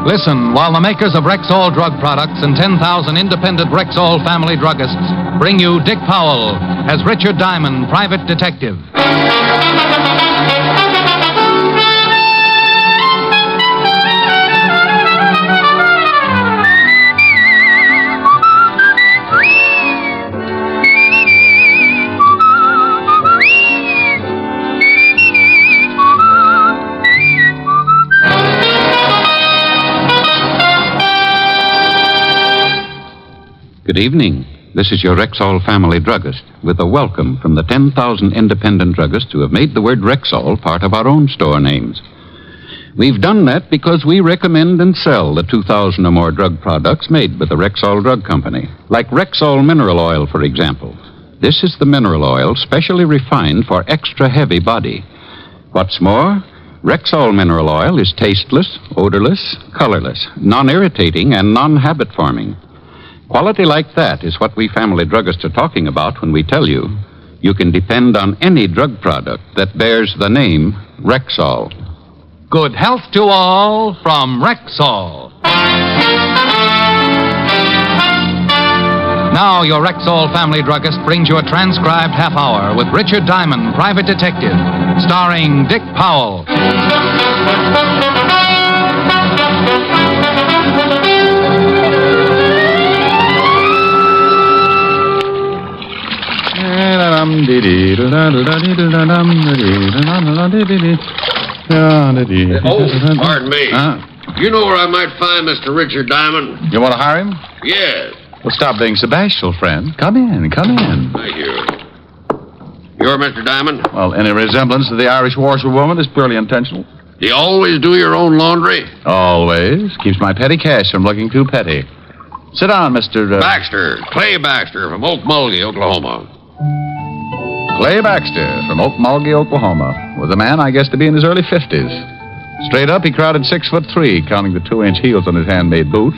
Listen while the makers of Rexall drug products and 10,000 independent Rexall family druggists bring you Dick Powell as Richard Diamond, private detective. Good evening. This is your Rexall family druggist with a welcome from the 10,000 independent druggists who have made the word Rexall part of our own store names. We've done that because we recommend and sell the 2,000 or more drug products made with the Rexall Drug Company, like Rexall Mineral Oil, for example. This is the mineral oil specially refined for extra heavy body. What's more, Rexall Mineral Oil is tasteless, odorless, colorless, non-irritating, and non-habit forming. Quality like that is what we family druggists are talking about when we tell you can depend on any drug product that bears the name Rexall. Good health to all from Rexall. Now your Rexall family druggist brings you a transcribed half hour with Richard Diamond, private detective, starring Dick Powell. Pardon me. You know where I might find Mr. Richard Diamond? You want to hire him? Yes. Well, stop being so bashful, friend. Come in. Thank you. You're Mr. Diamond? Well, any resemblance to the Irish washerwoman is purely intentional. Do you always do your own laundry? Always. Keeps my petty cash from looking too petty. Sit down, Mr. Baxter. Clay Baxter from Okmulgee, Oklahoma. Clay Baxter from Okmulgee, Oklahoma, was a man I guess to be in his early 50s. Straight up, he crowded 6'3", counting the 2-inch heels on his handmade boots.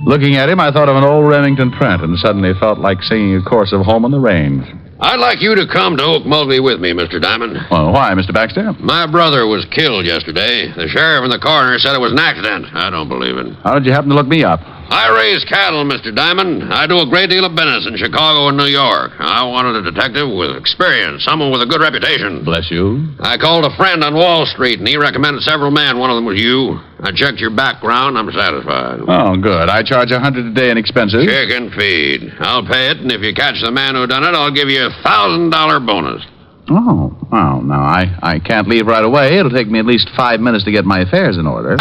Looking at him, I thought of an old Remington Trent and suddenly felt like singing a chorus of Home on the Range. I'd like you to come to Okmulgee with me, Mr. Diamond. Well, why, Mr. Baxter? My brother was killed yesterday. The sheriff and the coroner said it was an accident. I don't believe it. How did you happen to look me up? I raise cattle, Mr. Diamond. I do a great deal of business in Chicago and New York. I wanted a detective with experience, someone with a good reputation. Bless you. I called a friend on Wall Street, and he recommended several men. One of them was you. I checked your background. I'm satisfied. Oh, good. I charge $100 a day in expenses. Chicken feed. I'll pay it, and if you catch the man who done it, I'll give you a $1,000 bonus. Oh, well, now, I can't leave right away. It'll take me at least 5 minutes to get my affairs in order.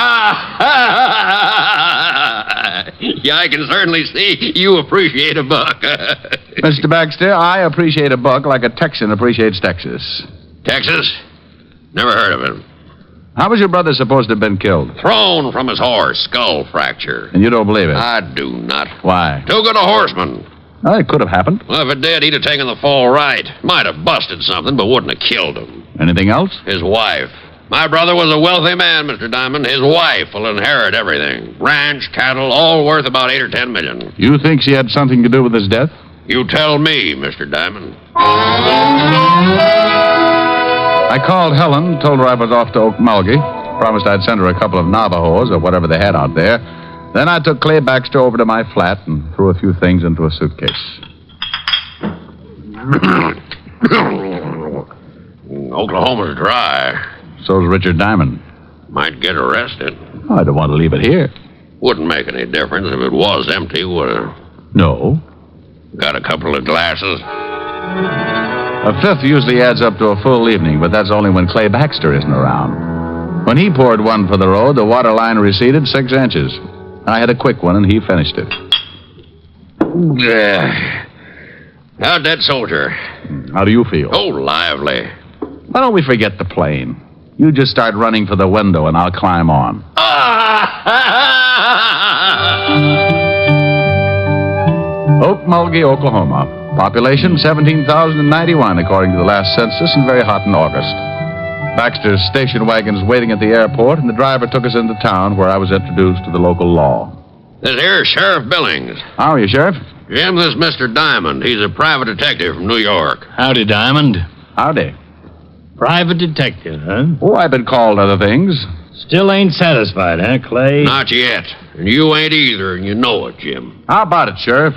Yeah, I can certainly see you appreciate a buck. Mr. Baxter, I appreciate a buck like a Texan appreciates Texas. Texas? Never heard of him. How was your brother supposed to have been killed? Thrown from his horse, skull fracture. And you don't believe it? I do not. Why? Too good a horseman. Well, it could have happened. Well, if it did, he'd have taken the fall right. Might have busted something, but wouldn't have killed him. Anything else? His wife. My brother was a wealthy man, Mr. Diamond. His wife will inherit everything. Ranch, cattle, all worth about $8 or $10 million. You think she had something to do with his death? You tell me, Mr. Diamond. I called Helen, told her I was off to Okmulgee. Promised I'd send her a couple of Navajos or whatever they had out there. Then I took Clay Baxter over to my flat and threw a few things into a suitcase. Oklahoma's dry. So's Richard Diamond. Might get arrested. Oh, I don't want to leave it here. Wouldn't make any difference if it was empty, would it? No. Got a couple of glasses? A fifth usually adds up to a full evening, but that's only when Clay Baxter isn't around. When he poured one for the road, the water line receded 6 inches. I had a quick one, and he finished it. How'd that soldier? How do you feel? Oh, lively. Why don't we forget the plane? You just start running for the window, and I'll climb on. Okmulgee, Oklahoma. Population 17,091, according to the last census, and very hot in August. Baxter's station wagon's waiting at the airport, and the driver took us into town where I was introduced to the local law. This here's Sheriff Billings. How are you, Sheriff? Jim, this is Mr. Diamond. He's a private detective from New York. Howdy, Diamond. Howdy. Private detective, huh? Oh, I've been called other things. Still ain't satisfied, huh, Clay? Not yet. And you ain't either, and you know it, Jim. How about it, Sheriff?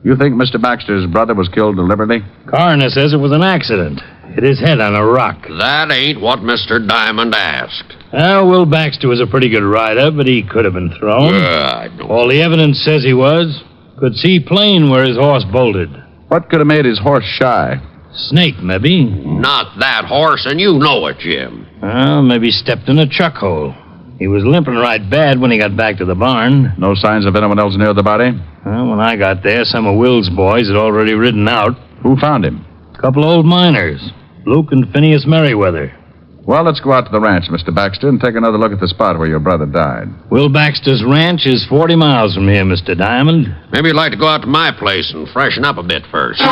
You think Mr. Baxter's brother was killed deliberately? Coroner says it was an accident. Hit his head on a rock. That ain't what Mr. Diamond asked. Will Baxter was a pretty good rider, but he could have been thrown. I don't... All the evidence says he was. Could see plain where his horse bolted. What could have made his horse shy? Snake, maybe. Not that horse, and you know it, Jim. Well, maybe stepped in a chuck hole. He was limping right bad when he got back to the barn. No signs of anyone else near the body? Well, when I got there, some of Will's boys had already ridden out. Who found him? A couple of old miners, Luke and Phineas Merriweather. Well, let's go out to the ranch, Mr. Baxter, and take another look at the spot where your brother died. Will Baxter's ranch is 40 miles from here, Mr. Diamond. Maybe you'd like to go out to my place and freshen up a bit first.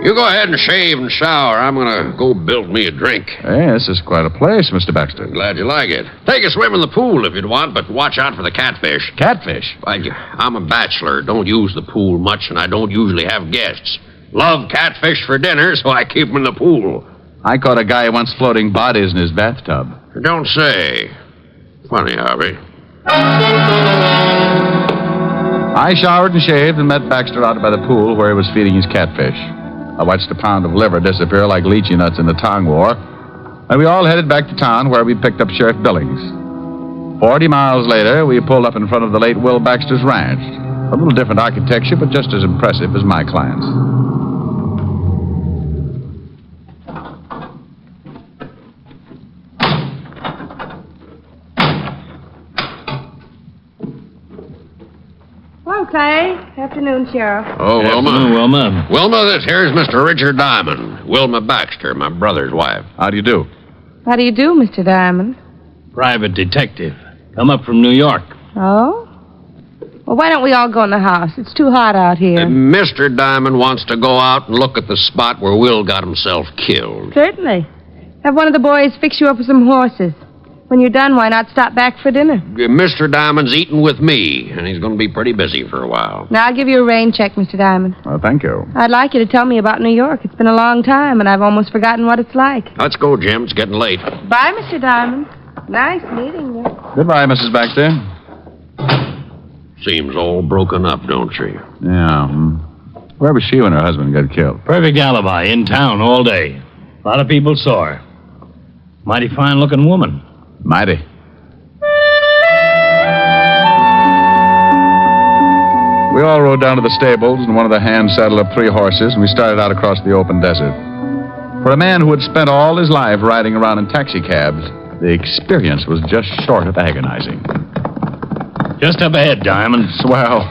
You go ahead and shave and shower. I'm going to go build me a drink. Hey, this is quite a place, Mr. Baxter. Glad you like it. Take a swim in the pool if you'd want, but watch out for the catfish. Catfish? I'm a bachelor. Don't use the pool much, and I don't usually have guests. Love catfish for dinner, so I keep them in the pool. I caught a guy once floating bodies in his bathtub. Don't say. Funny, Harvey. I showered and shaved and met Baxter out by the pool where he was feeding his catfish. I watched a pound of liver disappear like lychee nuts in the Tong War, and we all headed back to town where we picked up Sheriff Billings. 40 miles later, we pulled up in front of the late Will Baxter's ranch. A little different architecture, but just as impressive as my client's. Hello, Clay. Afternoon, Sheriff. Oh, Wilma. Afternoon, Wilma. Wilma, this here's Mr. Richard Diamond. Wilma Baxter, my brother's wife. How do you do? How do you do, Mr. Diamond? Private detective. Come up from New York. Oh? Well, why don't we all go in the house? It's too hot out here. Mr. Diamond wants to go out and look at the spot where Will got himself killed. Certainly. Have one of the boys fix you up with some horses. When you're done, why not stop back for dinner? Mr. Diamond's eating with me, and he's going to be pretty busy for a while. Now, I'll give you a rain check, Mr. Diamond. Well, thank you. I'd like you to tell me about New York. It's been a long time, and I've almost forgotten what it's like. Let's go, Jim. It's getting late. Bye, Mr. Diamond. Nice meeting you. Goodbye, Mrs. Baxter. Seems all broken up, don't she? Yeah. Where was she when her husband got killed? Perfect alibi. In town all day. A lot of people saw her. Mighty fine-looking woman. Mighty. We all rode down to the stables, and one of the hands saddled up 3 horses, and we started out across the open desert. For a man who had spent all his life riding around in taxicabs, the experience was just short of agonizing. Just up ahead, Diamond. Swell.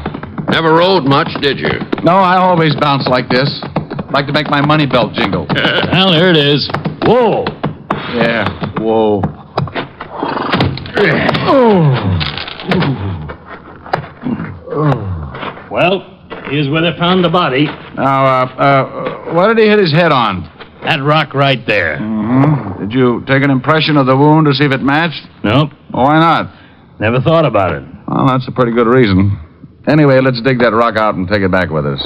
Never rode much, did you? No, I always bounce like this. Like to make my money belt jingle. Well, here it is. Whoa. Yeah, whoa. Well, here's where they found the body. Now, what did he hit his head on? That rock right there. Mm-hmm. Did you take an impression of the wound to see if it matched? Nope. Oh, why not? Never thought about it. Well, that's a pretty good reason. Anyway, let's dig that rock out and take it back with us.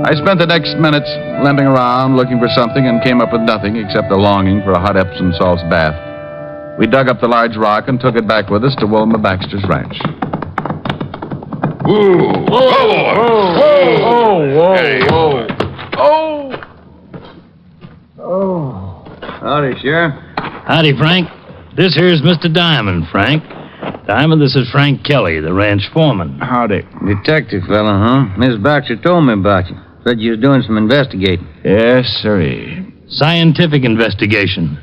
I spent the next minutes limping around looking for something and came up with nothing except a longing for a hot Epsom salts bath. We dug up the large rock and took it back with us to Wilma Baxter's ranch. Whoa! Howdy, Sheriff. Howdy, Frank. This here's Mr. Diamond, Frank. Diamond, this is Frank Kelly, the ranch foreman. Howdy. Detective fella, huh? Miss Baxter told me about you. Said you was doing some investigating. Yes, sirree. Scientific investigation.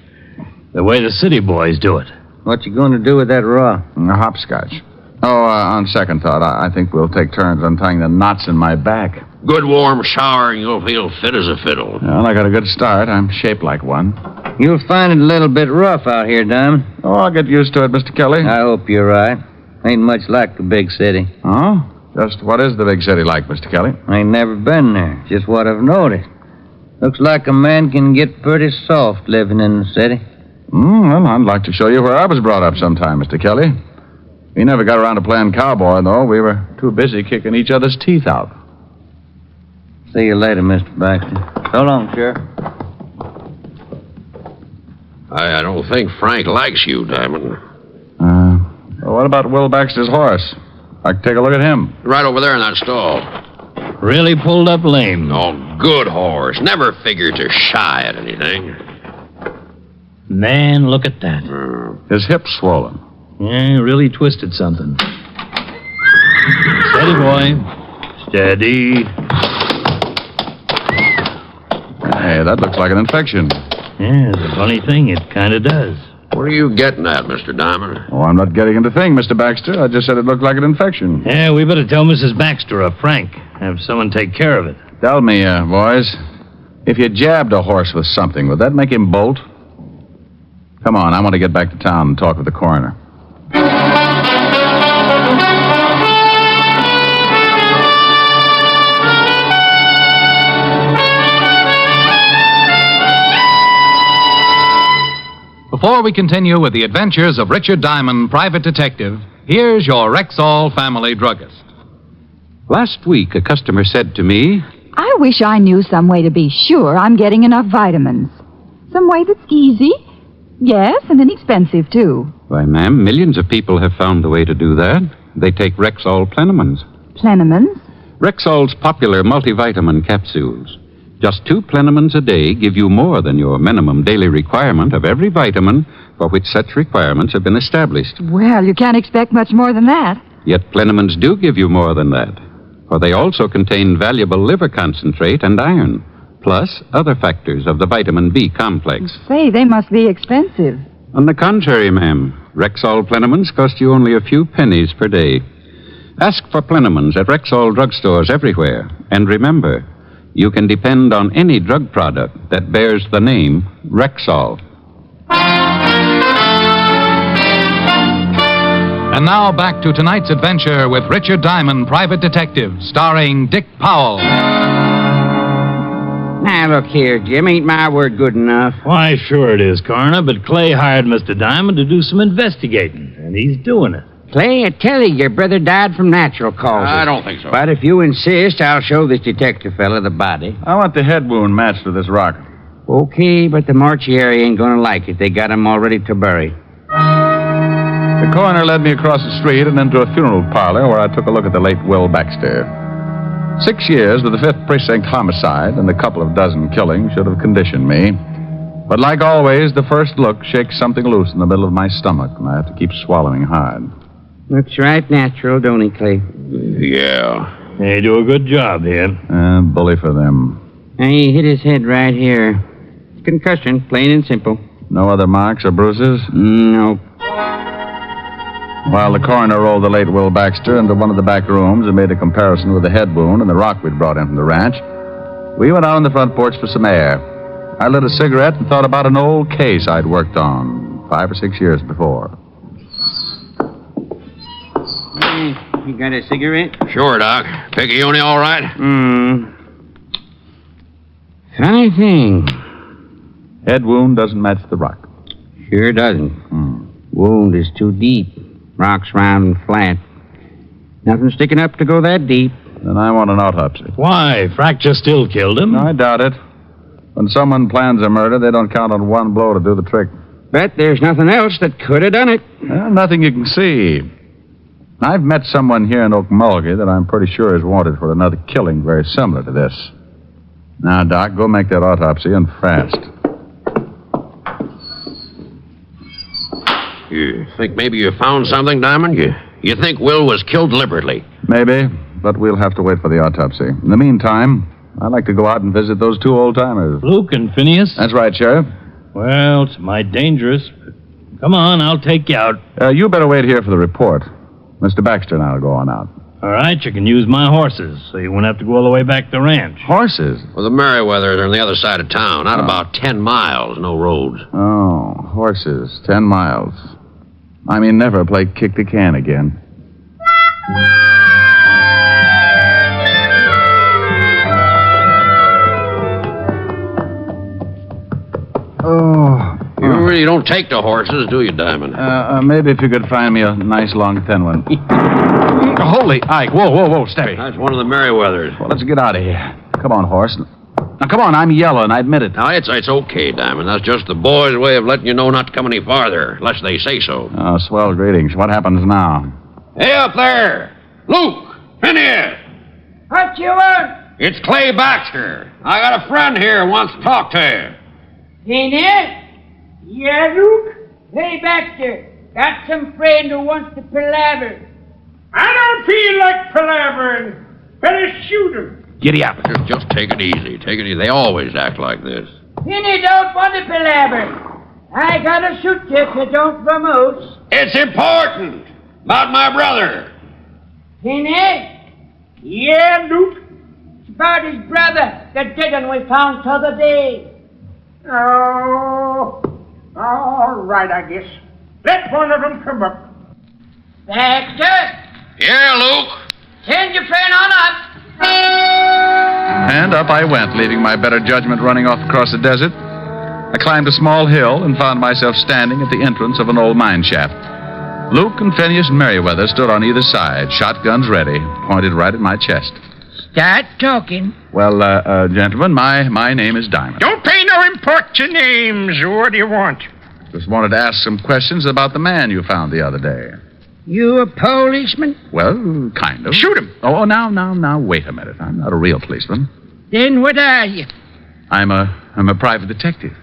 The way the city boys do it. What you going to do with that raw? Hopscotch. Oh, on second thought, I think we'll take turns untying the knots in my back. Good warm shower and you'll feel fit as a fiddle. Well, I got a good start. I'm shaped like one. You'll find it a little bit rough out here, Diamond. Oh, I'll get used to it, Mr. Kelly. I hope you're right. Ain't much like the big city. Oh? Just what is the big city like, Mr. Kelly? I ain't never been there. Just what I've noticed. Looks like a man can get pretty soft living in the city. Well, I'd like to show you where I was brought up sometime, Mr. Kelly. We never got around to playing cowboy, though. We were too busy kicking each other's teeth out. See you later, Mr. Baxter. So long, Sheriff. I don't think Frank likes you, Diamond. Well, what about Will Baxter's horse? I can take a look at him. Right over there in that stall. Really pulled up lame. Oh, good horse. Never figured to shy at anything. Man, look at that. His hip's swollen. Yeah, really twisted something. Steady, boy. Steady. Hey, that looks like an infection. Yeah, it's a funny thing. It kind of does. What are you getting at, Mr. Diamond? Oh, I'm not getting into thing, Mr. Baxter. I just said it looked like an infection. Yeah, we better tell Mrs. Baxter or Frank. Have someone take care of it. Tell me, boys, if you jabbed a horse with something, would that make him bolt? Come on, I want to get back to town and talk with the coroner. Before we continue with the adventures of Richard Diamond, private detective, here's your Rexall family druggist. Last week, a customer said to me, I wish I knew some way to be sure I'm getting enough vitamins. Some way that's easy, yes, and inexpensive, too. "Why, ma'am, millions of people have found a way to do that. They take Rexall Plenamins. Plenamins? Rexall's popular multivitamin capsules. Just 2 Plenamins a day give you more than your minimum daily requirement of every vitamin for which such requirements have been established. Well, you can't expect much more than that. Yet Plenamins do give you more than that, for they also contain valuable liver concentrate and iron, plus other factors of the vitamin B complex. Say, they must be expensive. On the contrary, ma'am, Rexall Plenamins cost you only a few pennies per day. Ask for Plenamins at Rexall drugstores everywhere, and remember, you can depend on any drug product that bears the name Rexall. And now back to tonight's adventure with Richard Diamond, private detective, starring Dick Powell. Now, look here, Jim. Ain't my word good enough? Why, sure it is, Coroner, but Clay hired Mr. Diamond to do some investigating, and he's doing it. Clay, I tell you, your brother died from natural causes. I don't think so. But if you insist, I'll show this detective fella the body. I want the head wound matched to this rock. Okay, but the mortuary ain't gonna like it. They got him all ready to bury. The coroner led me across the street and into a funeral parlor where I took a look at the late Will Baxter. 6 years with the 5th Precinct homicide and a couple of dozen killings should have conditioned me. But like always, the first look shakes something loose in the middle of my stomach, and I have to keep swallowing hard. Looks right natural, don't he, Clay? Yeah. They do a good job here. Bully for them. He hit his head right here. Concussion, plain and simple. No other marks or bruises? No. While the coroner rolled the late Will Baxter into one of the back rooms and made a comparison with the head wound and the rock we'd brought in from the ranch, we went out on the front porch for some air. I lit a cigarette and thought about an old case I'd worked on 5 or 6 years before. Hey, you got a cigarette? Sure, Doc. Picayune all right? Funny thing. Head wound doesn't match the rock. Sure doesn't. Wound is too deep. Rock's round and flat. Nothing sticking up to go that deep. Then I want an autopsy. Why? Fracture still killed him. No, I doubt it. When someone plans a murder, they don't count on one blow to do the trick. But there's nothing else that could have done it. Well, nothing you can see. I've met someone here in Okmulgee that I'm pretty sure is wanted for another killing very similar to this. Now, Doc, go make that autopsy and fast. You think maybe you found something, Diamond? You think Will was killed deliberately? Maybe, but we'll have to wait for the autopsy. In the meantime, I'd like to go out and visit those 2 old-timers. Luke and Phineas? That's right, Sheriff. Well, it's mighty dangerous. Come on, I'll take you out. You better wait here for the report. Mr. Baxter and I will go on out. All right, you can use my horses, so you won't have to go all the way back to the ranch. Horses? Well, the Merriweathers are on the other side of town. Not about 10 miles, no roads. Oh, horses. 10 miles. I mean, never play kick the can again. Oh. You really don't take to horses, do you, Diamond? Maybe if you could find me a nice, long, thin one. Holy Ike. Whoa, steady. That's one of the Merriweathers. Well, let's get out of here. come on, horse. Now, come on, I'm yelling. I admit it. Now, it's okay, Diamond. That's just the boys' way of letting you know not to come any farther, unless they say so. Oh, swell greetings. What happens now? Hey, up there! Luke! Phineas! What you want? It's Clay Baxter. I got a friend here who wants to talk to you. Phineas? Yeah, Luke? Hey, Baxter. Got some friend who wants to palaver. I don't feel like palavering. Better shoot him. Giddy up. Just take it easy. Take it easy. They always act like this. Phineas don't want to palaver. I gotta shoot you if you don't promote. It's important. About my brother. Phineas? Yeah, Luke? It's about his brother, the dead one we found t'other day. Oh, all right, I guess. Let one of them come up. Baxter? Yeah, Luke? Send your friend on up. And up I went, leaving my better judgment running off across the desert. I climbed a small hill and found myself standing at the entrance of an old mine shaft. Luke and Phineas and Merriweather stood on either side, shotguns ready, pointed right at my chest. Start talking. Well, gentlemen, my name is Diamond. Don't pay no import to names. What do you want? Just wanted to ask some questions about the man you found the other day. You a policeman? Well, kind of. Shoot him. Oh, now, wait a minute. I'm not a real policeman. Then what are you? I'm a private detective.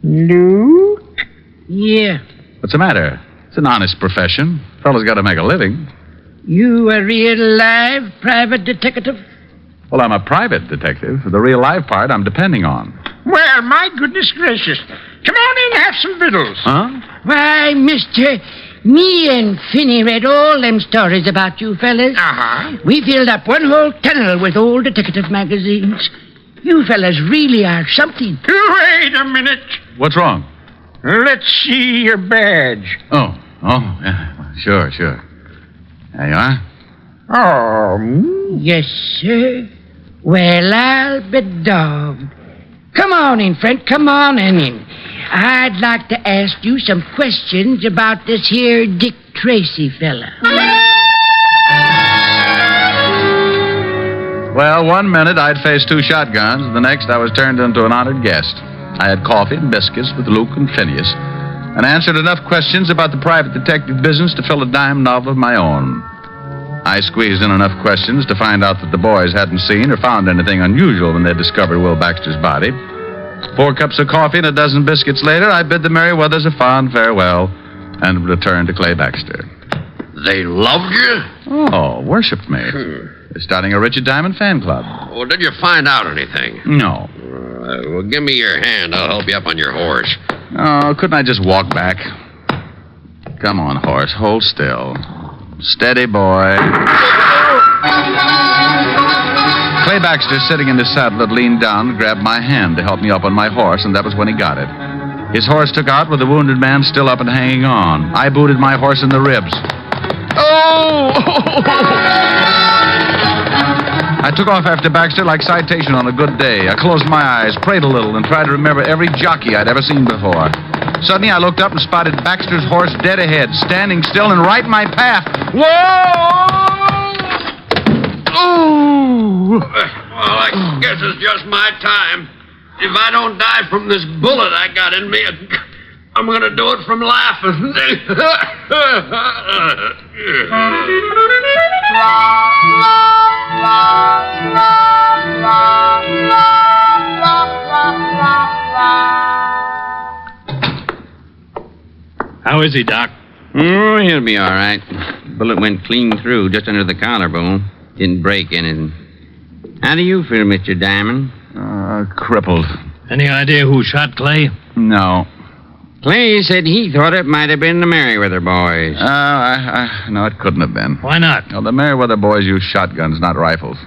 Luke? Yeah. What's the matter? It's an honest profession. Fellow's got to make a living. You a real live private detective? Well, I'm a private detective. The real live part I'm depending on. Well, my goodness gracious. Come on in and have some victuals. Huh? Why, mister, me and Finney read all them stories about you fellas. Uh-huh. We filled up one whole tunnel with old detective magazines. You fellas really are something. Wait a minute. What's wrong? Let's see your badge. Oh, yeah. Sure. There you are. Oh. Yes, sir. Well, I'll be dogged. Come on in, friend. Come on in. I'd like to ask you some questions about this here Dick Tracy fella. Well, 1 minute I'd faced 2 shotguns. The next I was turned into an honored guest. I had coffee and biscuits with Luke and Phineas and answered enough questions about the private detective business to fill a dime novel of my own. I squeezed in enough questions to find out that the boys hadn't seen or found anything unusual when they discovered Will Baxter's body. 4 cups of coffee and a dozen biscuits later, I bid the Merriweathers a fond farewell and returned to Clay Baxter. They loved you? Oh, worshipped me. They're starting a Richard Diamond fan club. Well, did you find out anything? No. Well, give me your hand. I'll help you up on your horse. Oh, couldn't I just walk back? Come on, horse. Hold still. Steady, boy. Clay Baxter, sitting in his saddle, had leaned down and grabbed my hand to help me up on my horse, and that was when he got it. His horse took out with the wounded man still up and hanging on. I booted my horse in the ribs. Oh! I took off after Baxter like citation on a good day. I closed my eyes, prayed a little, and tried to remember every jockey I'd ever seen before. Suddenly, I looked up and spotted Baxter's horse dead ahead, standing still and right in my path. Whoa! Oh! Well, I guess it's just my time. If I don't die from this bullet I got in me, I'm going to do it from laughing. How is he, Doc? Oh, he'll be all right. Bullet went clean through, just under the collarbone. Didn't break anything. How do you feel, Mr. Diamond? Crippled. Any idea who shot Clay? No. Clay said he thought it might have been the Merriweather boys. No, it couldn't have been. Why not? No, the Merriweather boys use shotguns, not rifles.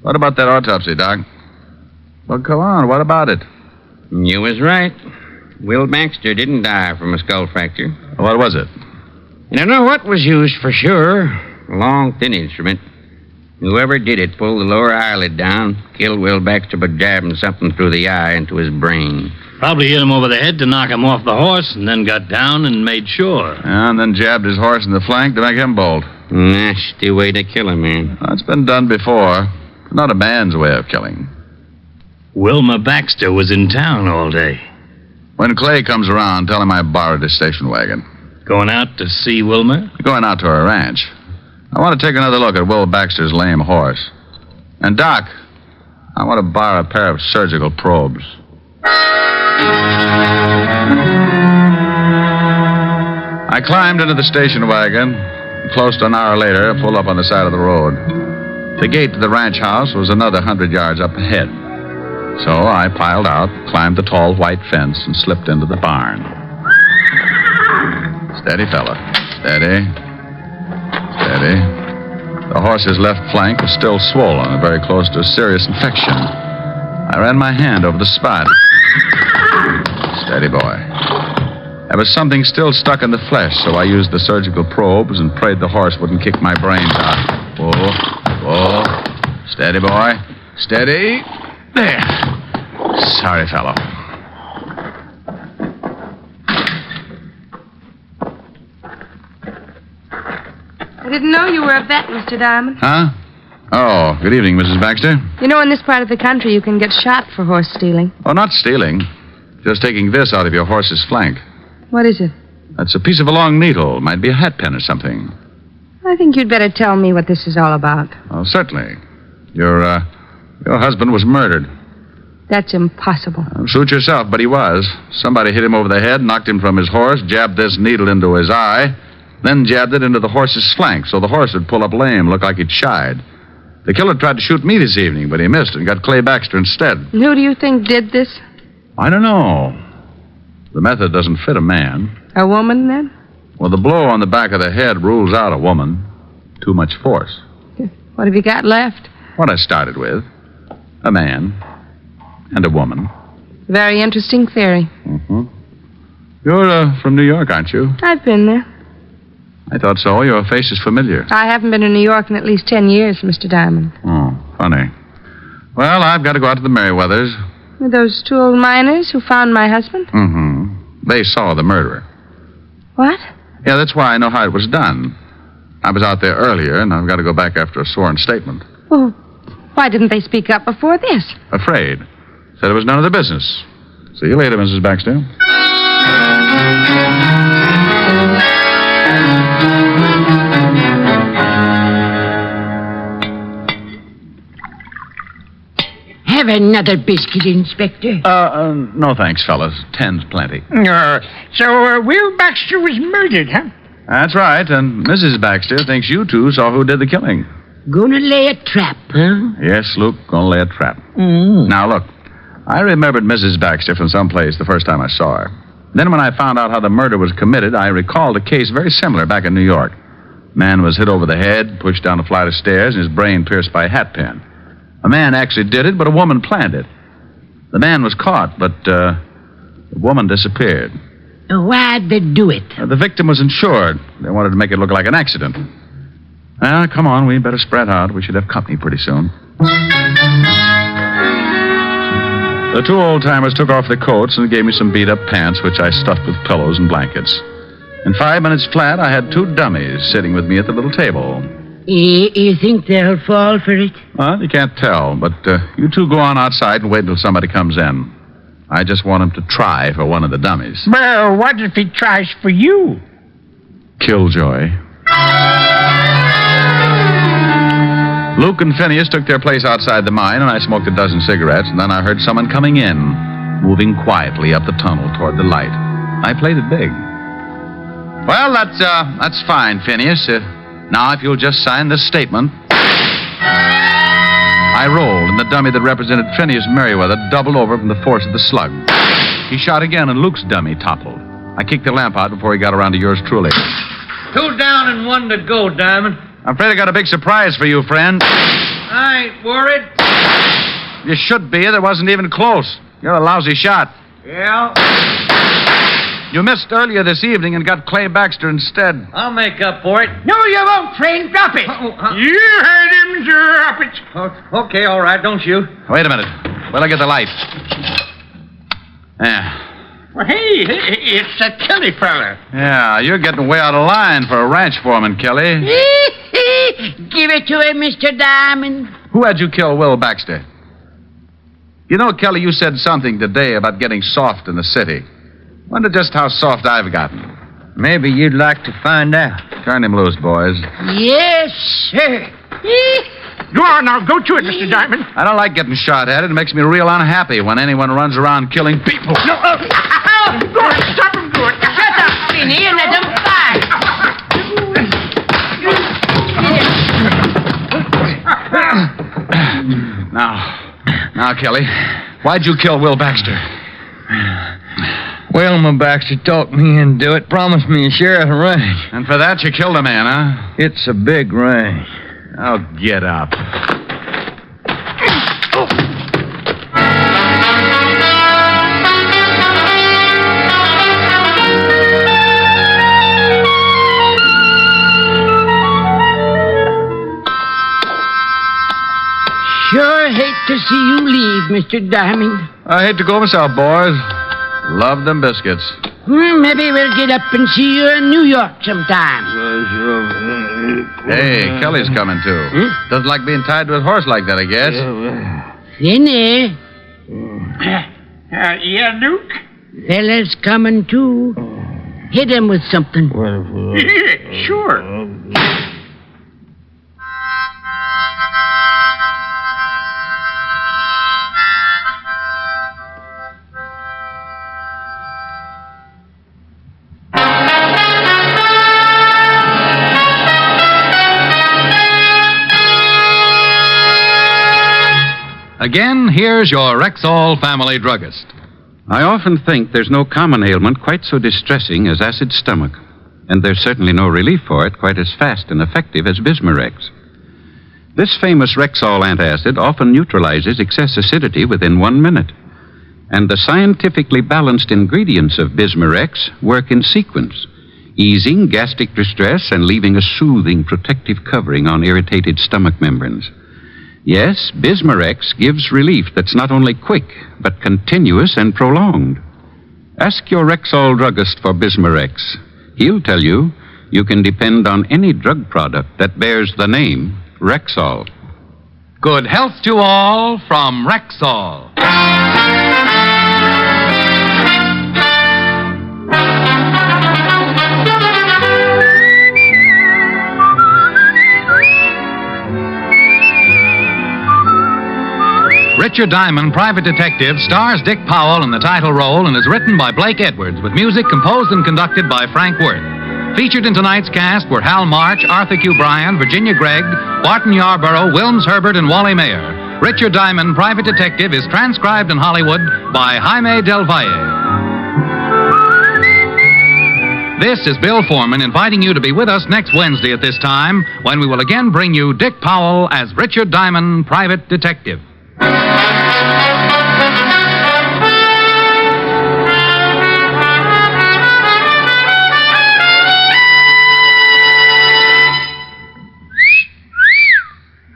What about that autopsy, Doc? Well, come on, what about it? You was right. Will Baxter didn't die from a skull fracture. What was it? I don't know what was used for sure. A long, thin instrument. Whoever did it pulled the lower eyelid down, killed Will Baxter by jabbing something through the eye into his brain. Probably hit him over the head to knock him off the horse, and then got down and made sure. And then jabbed his horse in the flank to make him bolt. Nasty way to kill a man. Well, it's been done before. Not a man's way of killing. Wilma Baxter was in town all day. When Clay comes around, tell him I borrowed his station wagon. Going out to see Wilma? Going out to her ranch. I want to take another look at Will Baxter's lame horse. And, Doc, I want to borrow a pair of surgical probes. I climbed into the station wagon. Close to an hour later, I pulled up on the side of the road. The gate to the ranch house was another 100 yards up ahead. So I piled out, climbed the tall white fence, and slipped into the barn. Steady, fella. Steady. Steady. The horse's left flank was still swollen and very close to a serious infection. I ran my hand over the spot. Steady, boy. There was something still stuck in the flesh, so I used the surgical probes and prayed the horse wouldn't kick my brains out. Whoa, whoa. Steady, boy. Steady. There. Sorry, fellow. I didn't know you were a vet, Mr. Diamond. Huh? Oh, good evening, Mrs. Baxter. You know, in this part of the country, you can get shot for horse stealing. Oh, not stealing. Just taking this out of your horse's flank. What is it? That's a piece of a long needle. Might be a hat pin or something. I think you'd better tell me what this is all about. Oh, certainly. Your husband was murdered. That's impossible. Suit yourself, but he was. Somebody hit him over the head, knocked him from his horse, jabbed this needle into his eye, then jabbed it into the horse's flank so the horse would pull up lame, look like he'd shied. The killer tried to shoot me this evening, but he missed and got Clay Baxter instead. And who do you think did this? I don't know. The method doesn't fit a man. A woman, then? Well, the blow on the back of the head rules out a woman. Too much force. What have you got left? What I started with. A man. And a woman. Very interesting theory. Mm-hmm. You're from New York, aren't you? I've been there. I thought so. Your face is familiar. I haven't been in New York in at least 10 years, Mr. Diamond. Oh, funny. Well, I've got to go out to the Merriweathers. With those two old miners who found my husband? Mm-hmm. They saw the murderer. What? Yeah, that's why I know how it was done. I was out there earlier, and I've got to go back after a sworn statement. Well, why didn't they speak up before this? Afraid. Said it was none of their business. See you later, Mrs. Baxter. Have another biscuit, Inspector. No thanks, fellas. 10's plenty. So Will Baxter was murdered, huh? That's right, and Mrs. Baxter thinks you two saw who did the killing. Gonna lay a trap, huh? Yes, Luke, gonna lay a trap. Now, look, I remembered Mrs. Baxter from someplace the first time I saw her. Then when I found out how the murder was committed, I recalled a case very similar back in New York. Man was hit over the head, pushed down a flight of stairs, and his brain pierced by a hat pin. A man actually did it, but a woman planned it. The man was caught, but the woman disappeared. Why'd they do it? The victim was insured. They wanted to make it look like an accident. Come on, we better spread out. We should have company pretty soon. The two old-timers took off their coats and gave me some beat-up pants, which I stuffed with pillows and blankets. In 5 minutes flat, I had two dummies sitting with me at the little table. You think they'll fall for it? Well, you can't tell, but you two go on outside and wait until somebody comes in. I just want him to try for one of the dummies. Well, what if he tries for you? Killjoy. Luke and Phineas took their place outside the mine, and I smoked a dozen cigarettes, and then I heard someone coming in, moving quietly up the tunnel toward the light. I played it big. Well, that's fine, Phineas. Now, if you'll just sign this statement. I rolled, and the dummy that represented Phineas Merriweather doubled over from the force of the slug. He shot again, and Luke's dummy toppled. I kicked the lamp out before he got around to yours truly. 2 down and 1 to go, Diamond. I'm afraid I got a big surprise for you, friend. I ain't worried. You should be. There wasn't even close. You're a lousy shot. Yeah, You missed earlier this evening and got Clay Baxter instead. I'll make up for it. No, you won't, friend. Drop it. You heard him, drop it. Okay, all right, don't shoot. Wait a minute. Wait till I get the light. Yeah. Well, hey, it's that Kelly fella. Yeah, you're getting way out of line for a ranch foreman, Kelly. Give it to him, Mr. Diamond. Who had you kill Will Baxter? You know, Kelly, you said something today about getting soft in the city. Wonder just how soft I've gotten. Maybe you'd like to find out. Turn him loose, boys. Yes, sir. Go on now. Go to it, Mr. Diamond. I don't like getting shot at. It makes me real unhappy when anyone runs around killing people. No, go on. Stop him. Go on. Shut up, Finney, and let them fight. Now, Kelly, why'd you kill Will Baxter? Wilma Baxter talked me into it, promised me a share of the range. And for that, you killed a man, huh? It's a big range. Oh, get up. Sure hate to see you leave, Mr. Diamond. I hate to go myself, boys. Love them biscuits. Maybe we'll get up and see you in New York sometime. Hey, Kelly's coming, too. Doesn't like being tied to his horse like that, I guess. Finney. Yeah, Duke? Fella's coming, too. Hit him with something. Sure. Again, here's your Rexall family druggist. I often think there's no common ailment quite so distressing as acid stomach. And there's certainly no relief for it quite as fast and effective as Bismarex. This famous Rexall antacid often neutralizes excess acidity within 1 minute. And the scientifically balanced ingredients of Bismarex work in sequence, easing gastric distress and leaving a soothing protective covering on irritated stomach membranes. Yes, Bismarex gives relief that's not only quick, but continuous and prolonged. Ask your Rexall druggist for Bismarex. He'll tell you you can depend on any drug product that bears the name Rexall. Good health to all from Rexall. Richard Diamond, Private Detective, stars Dick Powell in the title role and is written by Blake Edwards with music composed and conducted by Frank Worth. Featured in tonight's cast were Hal March, Arthur Q. Bryan, Virginia Gregg, Barton Yarborough, Wilms Herbert, and Wally Mayer. Richard Diamond, Private Detective is transcribed in Hollywood by Jaime Del Valle. This is Bill Foreman inviting you to be with us next Wednesday at this time when we will again bring you Dick Powell as Richard Diamond, Private Detective.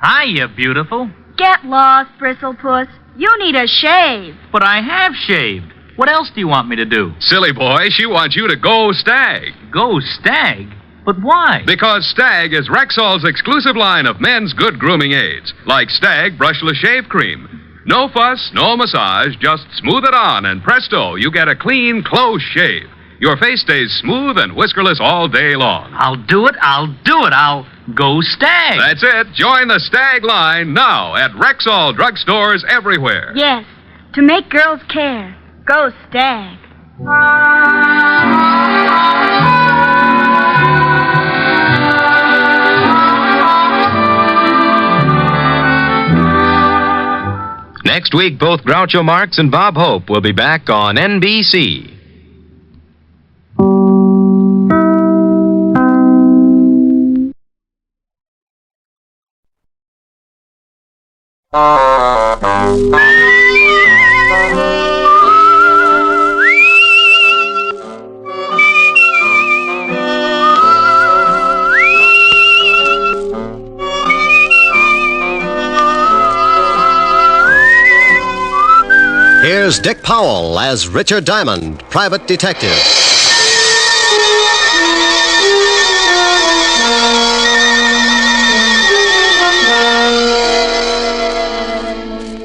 Hiya, beautiful. Get lost, Bristlepuss. You need a shave. But I have shaved. What else do you want me to do? Silly boy, she wants you to go Stag. Go Stag? But why? Because Stag is Rexall's exclusive line of men's good grooming aids, like Stag Brushless Shave Cream. No fuss, no massage, just smooth it on, and presto, you get a clean, close shave. Your face stays smooth and whiskerless all day long. I'll do it. I'll go Stag. That's it. Join the Stag line now at Rexall drugstores everywhere. Yes, to make girls care. Go Stag. Next week, both Groucho Marx and Bob Hope will be back on NBC. Here's Dick Powell as Richard Diamond, Private Detective.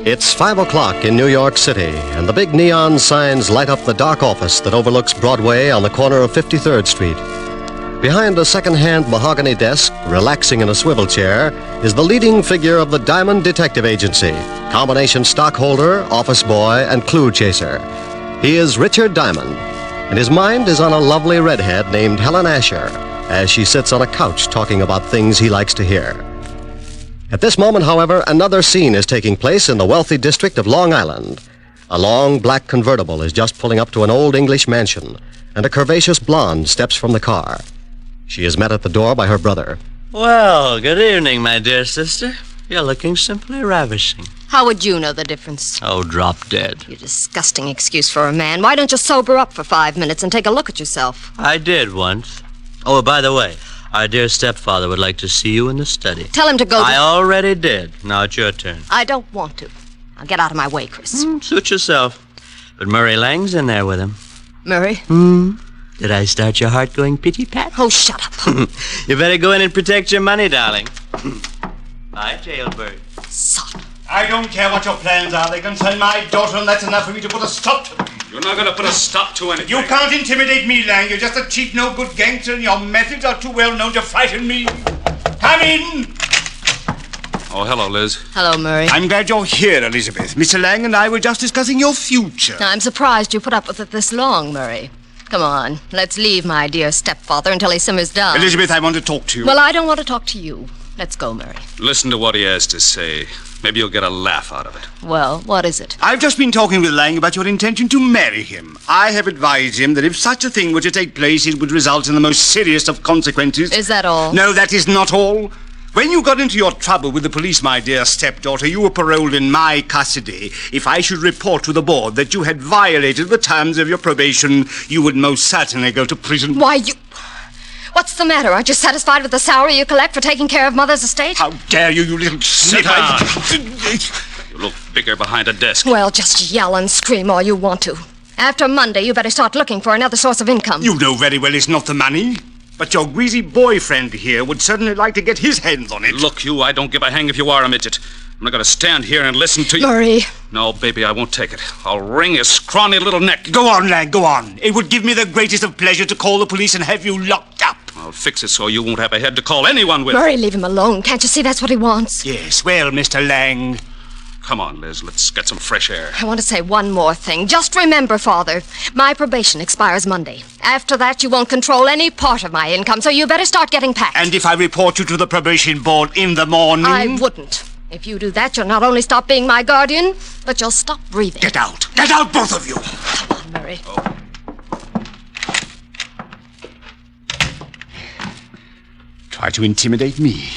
It's 5 o'clock in New York City, and the big neon signs light up the dark office that overlooks Broadway on the corner of 53rd Street. Behind a second-hand mahogany desk, relaxing in a swivel chair, is the leading figure of the Diamond Detective Agency, combination stockholder, office boy, and clue chaser. He is Richard Diamond, and his mind is on a lovely redhead named Helen Asher, as she sits on a couch talking about things he likes to hear. At this moment, however, another scene is taking place in the wealthy district of Long Island. A long black convertible is just pulling up to an old English mansion, and a curvaceous blonde steps from the car. She is met at the door by her brother. Well, good evening, my dear sister. You're looking simply ravishing. How would you know the difference? Oh, drop dead. You disgusting excuse for a man. Why don't you sober up for 5 minutes and take a look at yourself? I did once. Oh, by the way, our dear stepfather would like to see you in the study. Tell him to go. I already did. Now it's your turn. I don't want to. Now get out of my way, Chris. Suit yourself. But Murray Lang's in there with him. Murray? Did I start your heart going pitty-pat? Oh, shut up. You better go in and protect your money, darling. Bye, jailbird. Sot. I don't care what your plans are. They concern my daughter, and that's enough for me to put a stop to them. You're not going to put a stop to anything. You can't intimidate me, Lang. You're just a cheap, no-good gangster, and your methods are too well known to frighten me. Come in. Oh, hello, Liz. Hello, Murray. I'm glad you're here, Elizabeth. Mr. Lang and I were just discussing your future. I'm surprised you put up with it this long, Murray. Come on, let's leave my dear stepfather until he simmers down. Elizabeth, I want to talk to you. Well, I don't want to talk to you. Let's go, Murray. Listen to what he has to say. Maybe you'll get a laugh out of it. Well, what is it? I've just been talking with Lang about your intention to marry him. I have advised him that if such a thing were to take place, it would result in the most serious of consequences. Is that all? No, that is not all. When you got into your trouble with the police, my dear stepdaughter, you were paroled in my custody. If I should report to the board that you had violated the terms of your probation, you would most certainly go to prison. Why, you... What's the matter? Aren't you satisfied with the salary you collect for taking care of Mother's estate? How dare you, you little Sit snip! down. You look bigger behind a desk. Well, just yell and scream all you want to. After Monday, you better start looking for another source of income. You know very well it's not the money. But your greasy boyfriend here would certainly like to get his hands on it. Look, you, I don't give a hang if you are a midget. I'm not going to stand here and listen to you. Murray. No, baby, I won't take it. I'll wring his scrawny little neck. Go on, lad, go on. It would give me the greatest of pleasure to call the police and have you locked up. I'll fix it so you won't have a head to call anyone with. Murray, leave him alone. Can't you see that's what he wants? Yes, well, Mr. Lang. Come on, Liz, let's get some fresh air. I want to say one more thing. Just remember, Father, my probation expires Monday. After that, you won't control any part of my income, so you better start getting packed. And if I report you to the probation board in the morning? I wouldn't. If you do that, you'll not only stop being my guardian, but you'll stop breathing. Get out. Get out, both of you. Come on, Murray. Try to intimidate me.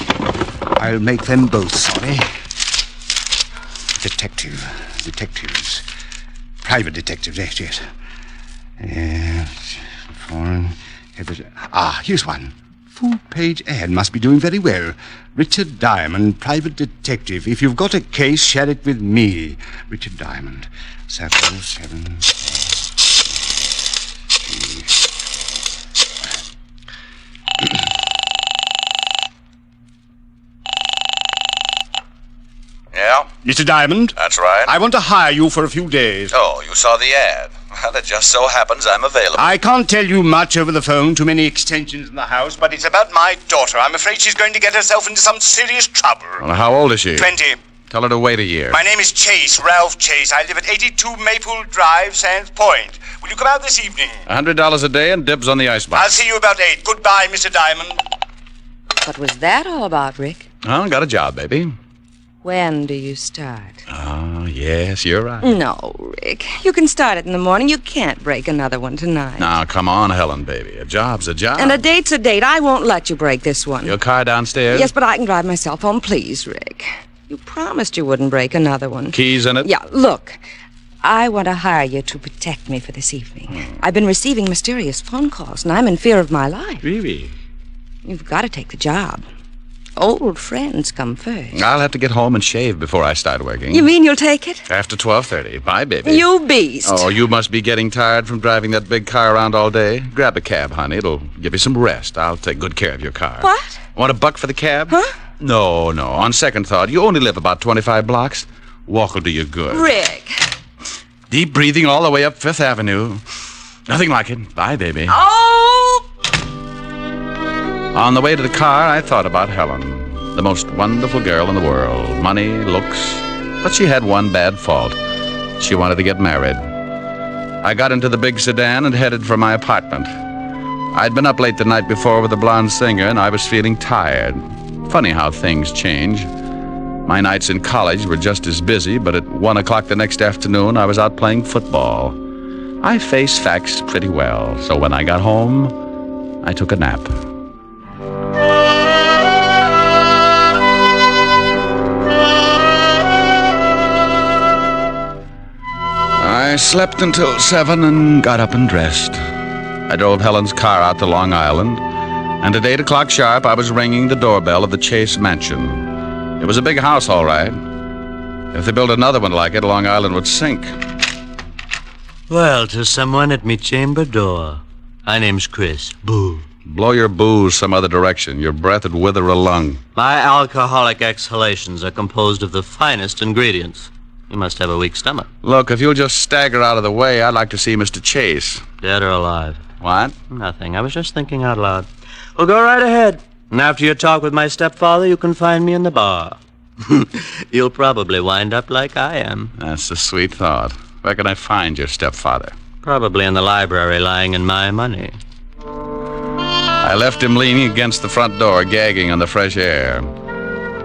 I'll make them both sorry. Detectives. Private detectives, yes. Foreign. Here's one. Full-page ad must be doing very well. Richard Diamond, private detective. If you've got a case, share it with me. Richard Diamond. Circle 7. Yeah? Mr. Diamond? That's right. I want to hire you for a few days. Oh, you saw the ad. Well, it just so happens I'm available. I can't tell you much over the phone, too many extensions in the house, but it's about my daughter. I'm afraid she's going to get herself into some serious trouble. Well, how old is she? 20. Tell her to wait a year. My name is Chase, Ralph Chase. I live at 82 Maple Drive, Sands Point. Will you come out this evening? $100 a day and dibs on the icebox. I'll see you about 8. Goodbye, Mr. Diamond. What was that all about, Rick? Oh, got a job, baby. When do you start? Oh, yes, you're right. No, Rick. You can start it in the morning. You can't break another one tonight. Now, come on, Helen, baby. A job's a job. And a date's a date. I won't let you break this one. Your car downstairs? Yes, but I can drive myself home. Please, Rick. You promised you wouldn't break another one. Keys in it? Yeah, look. I want to hire you to protect me for this evening. I've been receiving mysterious phone calls, and I'm in fear of my life. Really? You've got to take the job. Old friends come first. I'll have to get home and shave before I start working. You mean you'll take it? After 12:30. Bye, baby. You beast. Oh, you must be getting tired from driving that big car around all day. Grab a cab, honey. It'll give you some rest. I'll take good care of your car. What? Want a buck for the cab? Huh? No. On second thought, you only live about 25 blocks. Walk will do you good. Rick. Deep breathing all the way up Fifth Avenue. Nothing like it. Bye, baby. Oh! On the way to the car, I thought about Helen, the most wonderful girl in the world. Money, looks, but she had one bad fault. She wanted to get married. I got into the big sedan and headed for my apartment. I'd been up late the night before with the blonde singer, and I was feeling tired. Funny how things change. My nights in college were just as busy, but at 1 o'clock the next afternoon, I was out playing football. I face facts pretty well, so when I got home, I took a nap. I slept until 7 and got up and dressed. I drove Helen's car out to Long Island, and at 8 o'clock sharp, I was ringing the doorbell of the Chase Mansion. It was a big house, all right. If they built another one like it, Long Island would sink. Well, to someone at me chamber door. My name's Chris. Boo. Blow your booze some other direction. Your breath would wither a lung. My alcoholic exhalations are composed of the finest ingredients. You must have a weak stomach. Look, if you'll just stagger out of the way, I'd like to see Mr. Chase. Dead or alive? What? Nothing. I was just thinking out loud. Well, go right ahead. And after your talk with my stepfather, you can find me in the bar. You'll probably wind up like I am. That's a sweet thought. Where can I find your stepfather? Probably in the library, lying in my money. I left him leaning against the front door, gagging on the fresh air.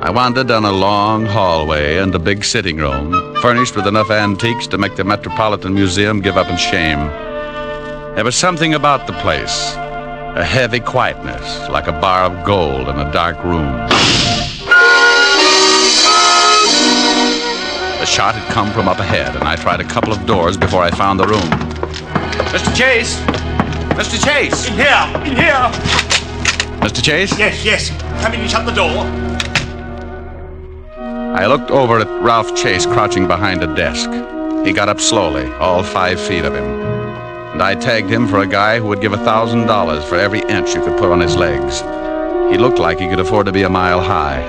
I wandered down a long hallway and a big sitting room, furnished with enough antiques to make the Metropolitan Museum give up in shame. There was something about the place, a heavy quietness, like a bar of gold in a dark room. The shot had come from up ahead, and I tried a couple of doors before I found the room. Mr. Chase! Mr. Chase! In here! Mr. Chase? Yes. Come in and shut the door. I looked over at Ralph Chase crouching behind a desk. He got up slowly, all 5 feet of him. And I tagged him for a guy who would give $1,000 for every inch you could put on his legs. He looked like he could afford to be a mile high.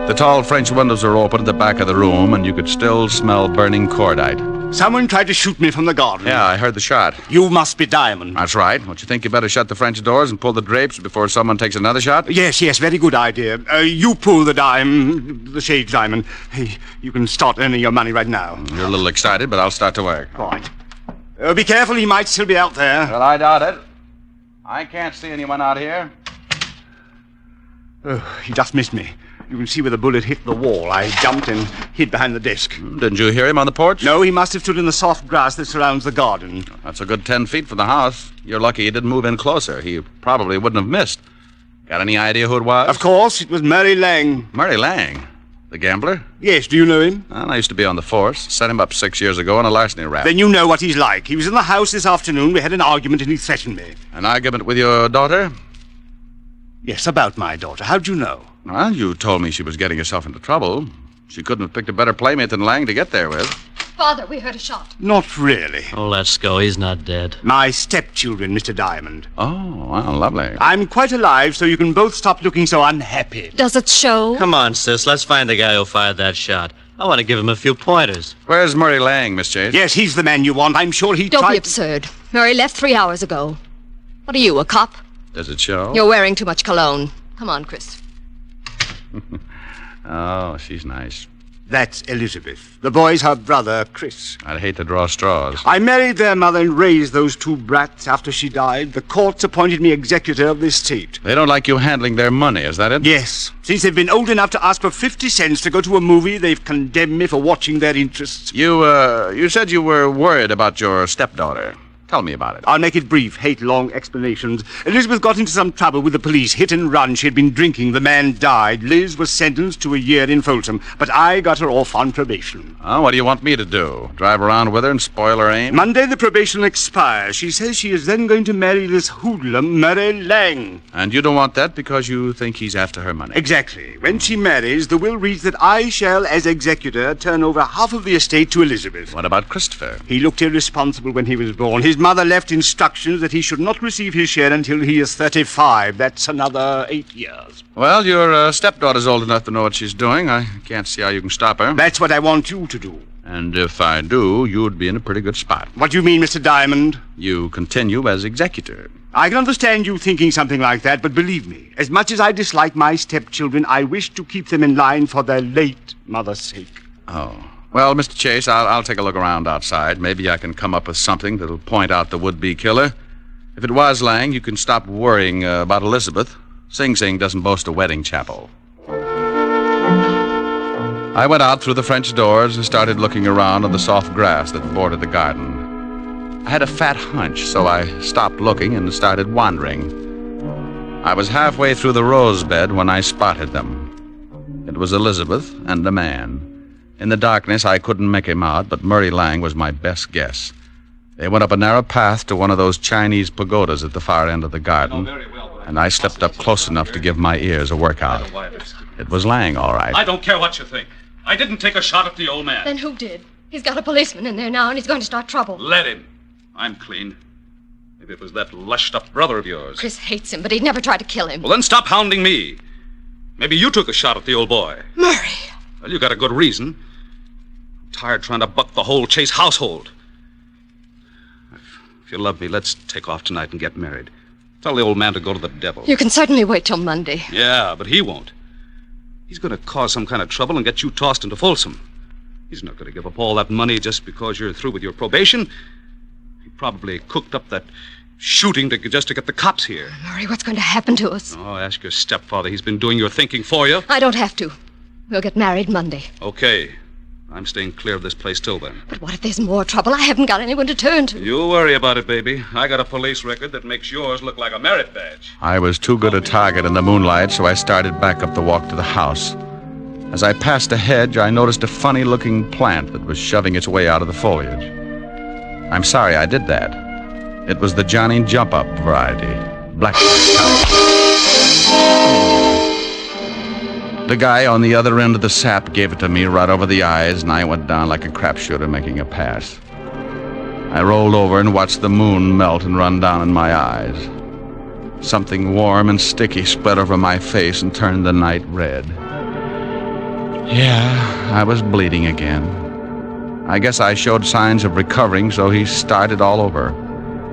The tall French windows were open at the back of the room, and you could still smell burning cordite. Someone tried to shoot me from the garden. Yeah, I heard the shot. You must be Diamond. That's right. Don't you think you better shut the French doors and pull the drapes before someone takes another shot? Yes, very good idea. You pull the shades, Diamond. Hey, you can start earning your money right now. You're a little excited, but I'll start to work. Right. Be careful, he might still be out there. Well, I doubt it. I can't see anyone out here. Oh, he just missed me. You can see where the bullet hit the wall. I jumped and hid behind the desk. Didn't you hear him on the porch? No, he must have stood in the soft grass that surrounds the garden. That's a good 10 feet from the house. You're lucky he didn't move in closer. He probably wouldn't have missed. Got any idea who it was? Of course, it was Murray Lang. Murray Lang? The gambler? Yes, do you know him? Well, I used to be on the force. Set him up 6 years ago on a larceny rap. Then you know what he's like. He was in the house this afternoon. We had an argument and he threatened me. An argument with your daughter? Yes, about my daughter. How'd you know? Well, you told me she was getting herself into trouble. She couldn't have picked a better playmate than Lang to get there with. Father, we heard a shot. Not really. Oh, let's go. He's not dead. My stepchildren, Mr. Diamond. Oh, well, lovely. I'm quite alive, so you can both stop looking so unhappy. Does it show? Come on, sis. Let's find the guy who fired that shot. I want to give him a few pointers. Where's Murray Lang, Miss Chase? Yes, he's the man you want. I'm sure he Don't tried... be absurd. Murray left 3 hours ago. What are you, a cop? Does it show? You're wearing too much cologne. Come on, Chris. Oh, she's nice. That's Elizabeth. The boy's her brother, Chris. I'd hate to draw straws. I married their mother and raised those 2 brats after she died. The courts appointed me executor of the estate. They don't like you handling their money, is that it? Yes. Since they've been old enough to ask for 50 cents to go to a movie, they've condemned me for watching their interests. You said you were worried about your stepdaughter. Tell me about it. I'll make it brief. Hate long explanations. Elizabeth got into some trouble with the police. Hit and run. She had been drinking. The man died. Liz was sentenced to a year in Folsom. But I got her off on probation. Oh, what do you want me to do? Drive around with her and spoil her aim? Monday the probation expires. She says she is then going to marry this hoodlum, Murray Lang. And you don't want that because you think he's after her money? Exactly. When she marries, the will reads that I shall, as executor, turn over half of the estate to Elizabeth. What about Christopher? He looked irresponsible when he was born. His mother left instructions that he should not receive his share until he is 35. That's another 8 years. Well, your stepdaughter's old enough to know what she's doing. I can't see how you can stop her. That's what I want you to do. And if I do, you'd be in a pretty good spot. What do you mean, Mr. Diamond? You continue as executor. I can understand you thinking something like that, but believe me, as much as I dislike my stepchildren, I wish to keep them in line for their late mother's sake. Oh. Well, Mr. Chase, I'll take a look around outside. Maybe I can come up with something that'll point out the would-be killer. If it was Lang, you can stop worrying about Elizabeth. Sing Sing doesn't boast a wedding chapel. I went out through the French doors and started looking around on the soft grass that bordered the garden. I had a fat hunch, so I stopped looking and started wandering. I was halfway through the rose bed when I spotted them. It was Elizabeth and a man. In the darkness, I couldn't make him out, but Murray Lang was my best guess. They went up a narrow path to one of those Chinese pagodas at the far end of the garden, and I slipped up close enough to give my ears a workout. It was Lang, all right. I don't care what you think. I didn't take a shot at the old man. Then who did? He's got a policeman in there now, and he's going to start trouble. Let him. I'm clean. Maybe it was that lushed-up brother of yours. Chris hates him, but he'd never try to kill him. Well, then stop hounding me. Maybe you took a shot at the old boy. Murray! Well, you got a good reason. I'm tired trying to buck the whole Chase household. If you love me, let's take off tonight and get married. Tell the old man to go to the devil. You can certainly wait till Monday. Yeah, but he won't. He's going to cause some kind of trouble and get you tossed into Folsom. He's not going to give up all that money just because you're through with your probation. He probably cooked up that shooting just to get the cops here. Murray, what's going to happen to us? Oh, ask your stepfather. He's been doing your thinking for you. I don't have to. We'll get married Monday. Okay. I'm staying clear of this place till then. But what if there's more trouble? I haven't got anyone to turn to. You worry about it, baby. I got a police record that makes yours look like a merit badge. I was too good a target in the moonlight, so I started back up the walk to the house. As I passed a hedge, I noticed a funny-looking plant that was shoving its way out of the foliage. I'm sorry I did that. It was the Johnny Jump-Up variety. Blackjack type. The guy on the other end of the sap gave it to me right over the eyes, and I went down like a crapshooter making a pass. I rolled over and watched the moon melt and run down in my eyes. Something warm and sticky spread over my face and turned the night red. Yeah, I was bleeding again. I guess I showed signs of recovering, so he started all over.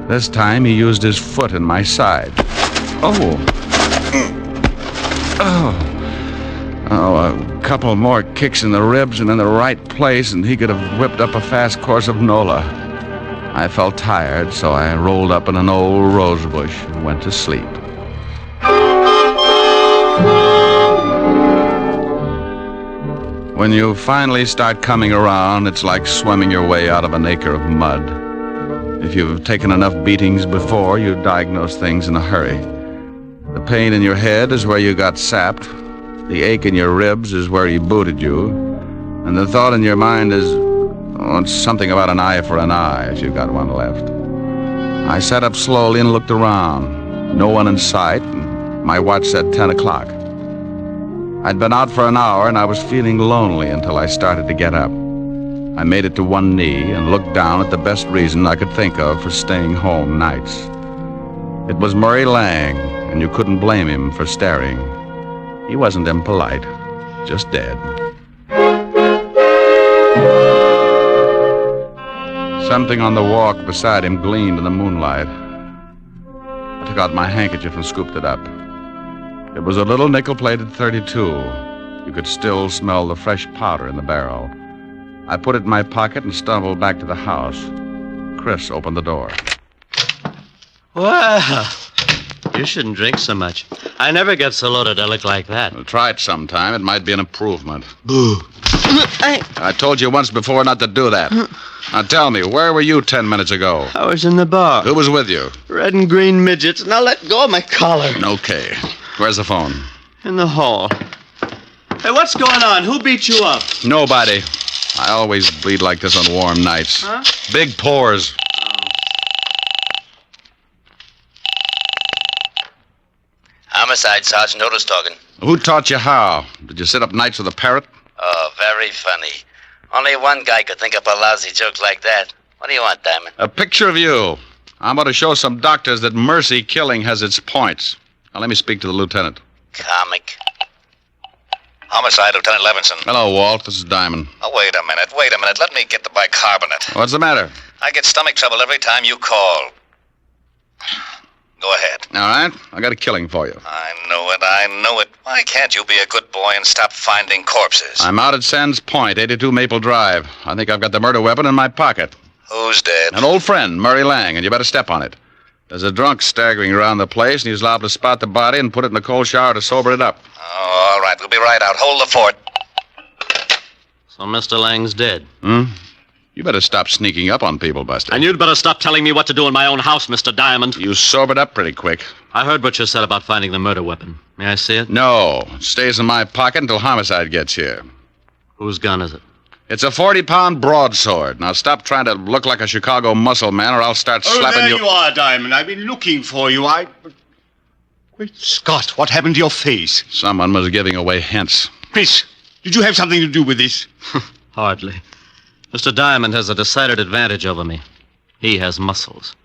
This time he used his foot in my side. Oh, a couple more kicks in the ribs and in the right place, and he could have whipped up a fast course of Nola. I felt tired, so I rolled up in an old rose bush and went to sleep. When you finally start coming around, it's like swimming your way out of an acre of mud. If you've taken enough beatings before, you diagnose things in a hurry. The pain in your head is where you got sapped. The ache in your ribs is where he booted you. And the thought in your mind is, it's something about an eye for an eye, if you got one left. I sat up slowly and looked around. No one in sight, and my watch said 10 o'clock. I'd been out for an hour, and I was feeling lonely until I started to get up. I made it to one knee and looked down at the best reason I could think of for staying home nights. It was Murray Lang, and you couldn't blame him for staring. He wasn't impolite, just dead. Something on the walk beside him gleamed in the moonlight. I took out my handkerchief and scooped it up. It was a little nickel-plated .32. You could still smell the fresh powder in the barrel. I put it in my pocket and stumbled back to the house. Chris opened the door. Well, you shouldn't drink so much. I never get so loaded I look like that. Well, try it sometime. It might be an improvement. Boo. I told you once before not to do that. Now tell me, where were you 10 minutes ago? I was in the bar. Who was with you? Red and green midgets. Now let go of my collar. Okay. Where's the phone? In the hall. Hey, what's going on? Who beat you up? Nobody. I always bleed like this on warm nights. Huh? Big pores. Homicide, Sergeant Otis talking. Who taught you how? Did you sit up nights with a parrot? Oh, very funny. Only one guy could think up a lousy joke like that. What do you want, Diamond? A picture of you. I'm going to show some doctors that mercy killing has its points. Now, let me speak to the lieutenant. Comic. Homicide, Lieutenant Levinson. Hello, Walt. This is Diamond. Oh, wait a minute. Let me get the bicarbonate. What's the matter? I get stomach trouble every time you call. Go ahead. All right. I got a killing for you. I know it. Why can't you be a good boy and stop finding corpses? I'm out at Sands Point, 82 Maple Drive. I think I've got the murder weapon in my pocket. Who's dead? An old friend, Murray Lang, and you better step on it. There's a drunk staggering around the place, and he's liable to spot the body and put it in the cold shower to sober it up. Oh, all right. We'll be right out. Hold the fort. So Mr. Lang's dead. You better stop sneaking up on people, Buster. And you'd better stop telling me what to do in my own house, Mr. Diamond. You sobered up pretty quick. I heard what you said about finding the murder weapon. May I see it? No. It stays in my pocket until homicide gets here. Whose gun is it? It's a 40-pound broadsword. Now stop trying to look like a Chicago muscle man, or I'll start slapping there you. you are, Diamond. I've been looking for you. Great Scott, what happened to your face? Someone was giving away hints. Chris, did you have something to do with this? Hardly. Mr. Diamond has a decided advantage over me. He has muscles.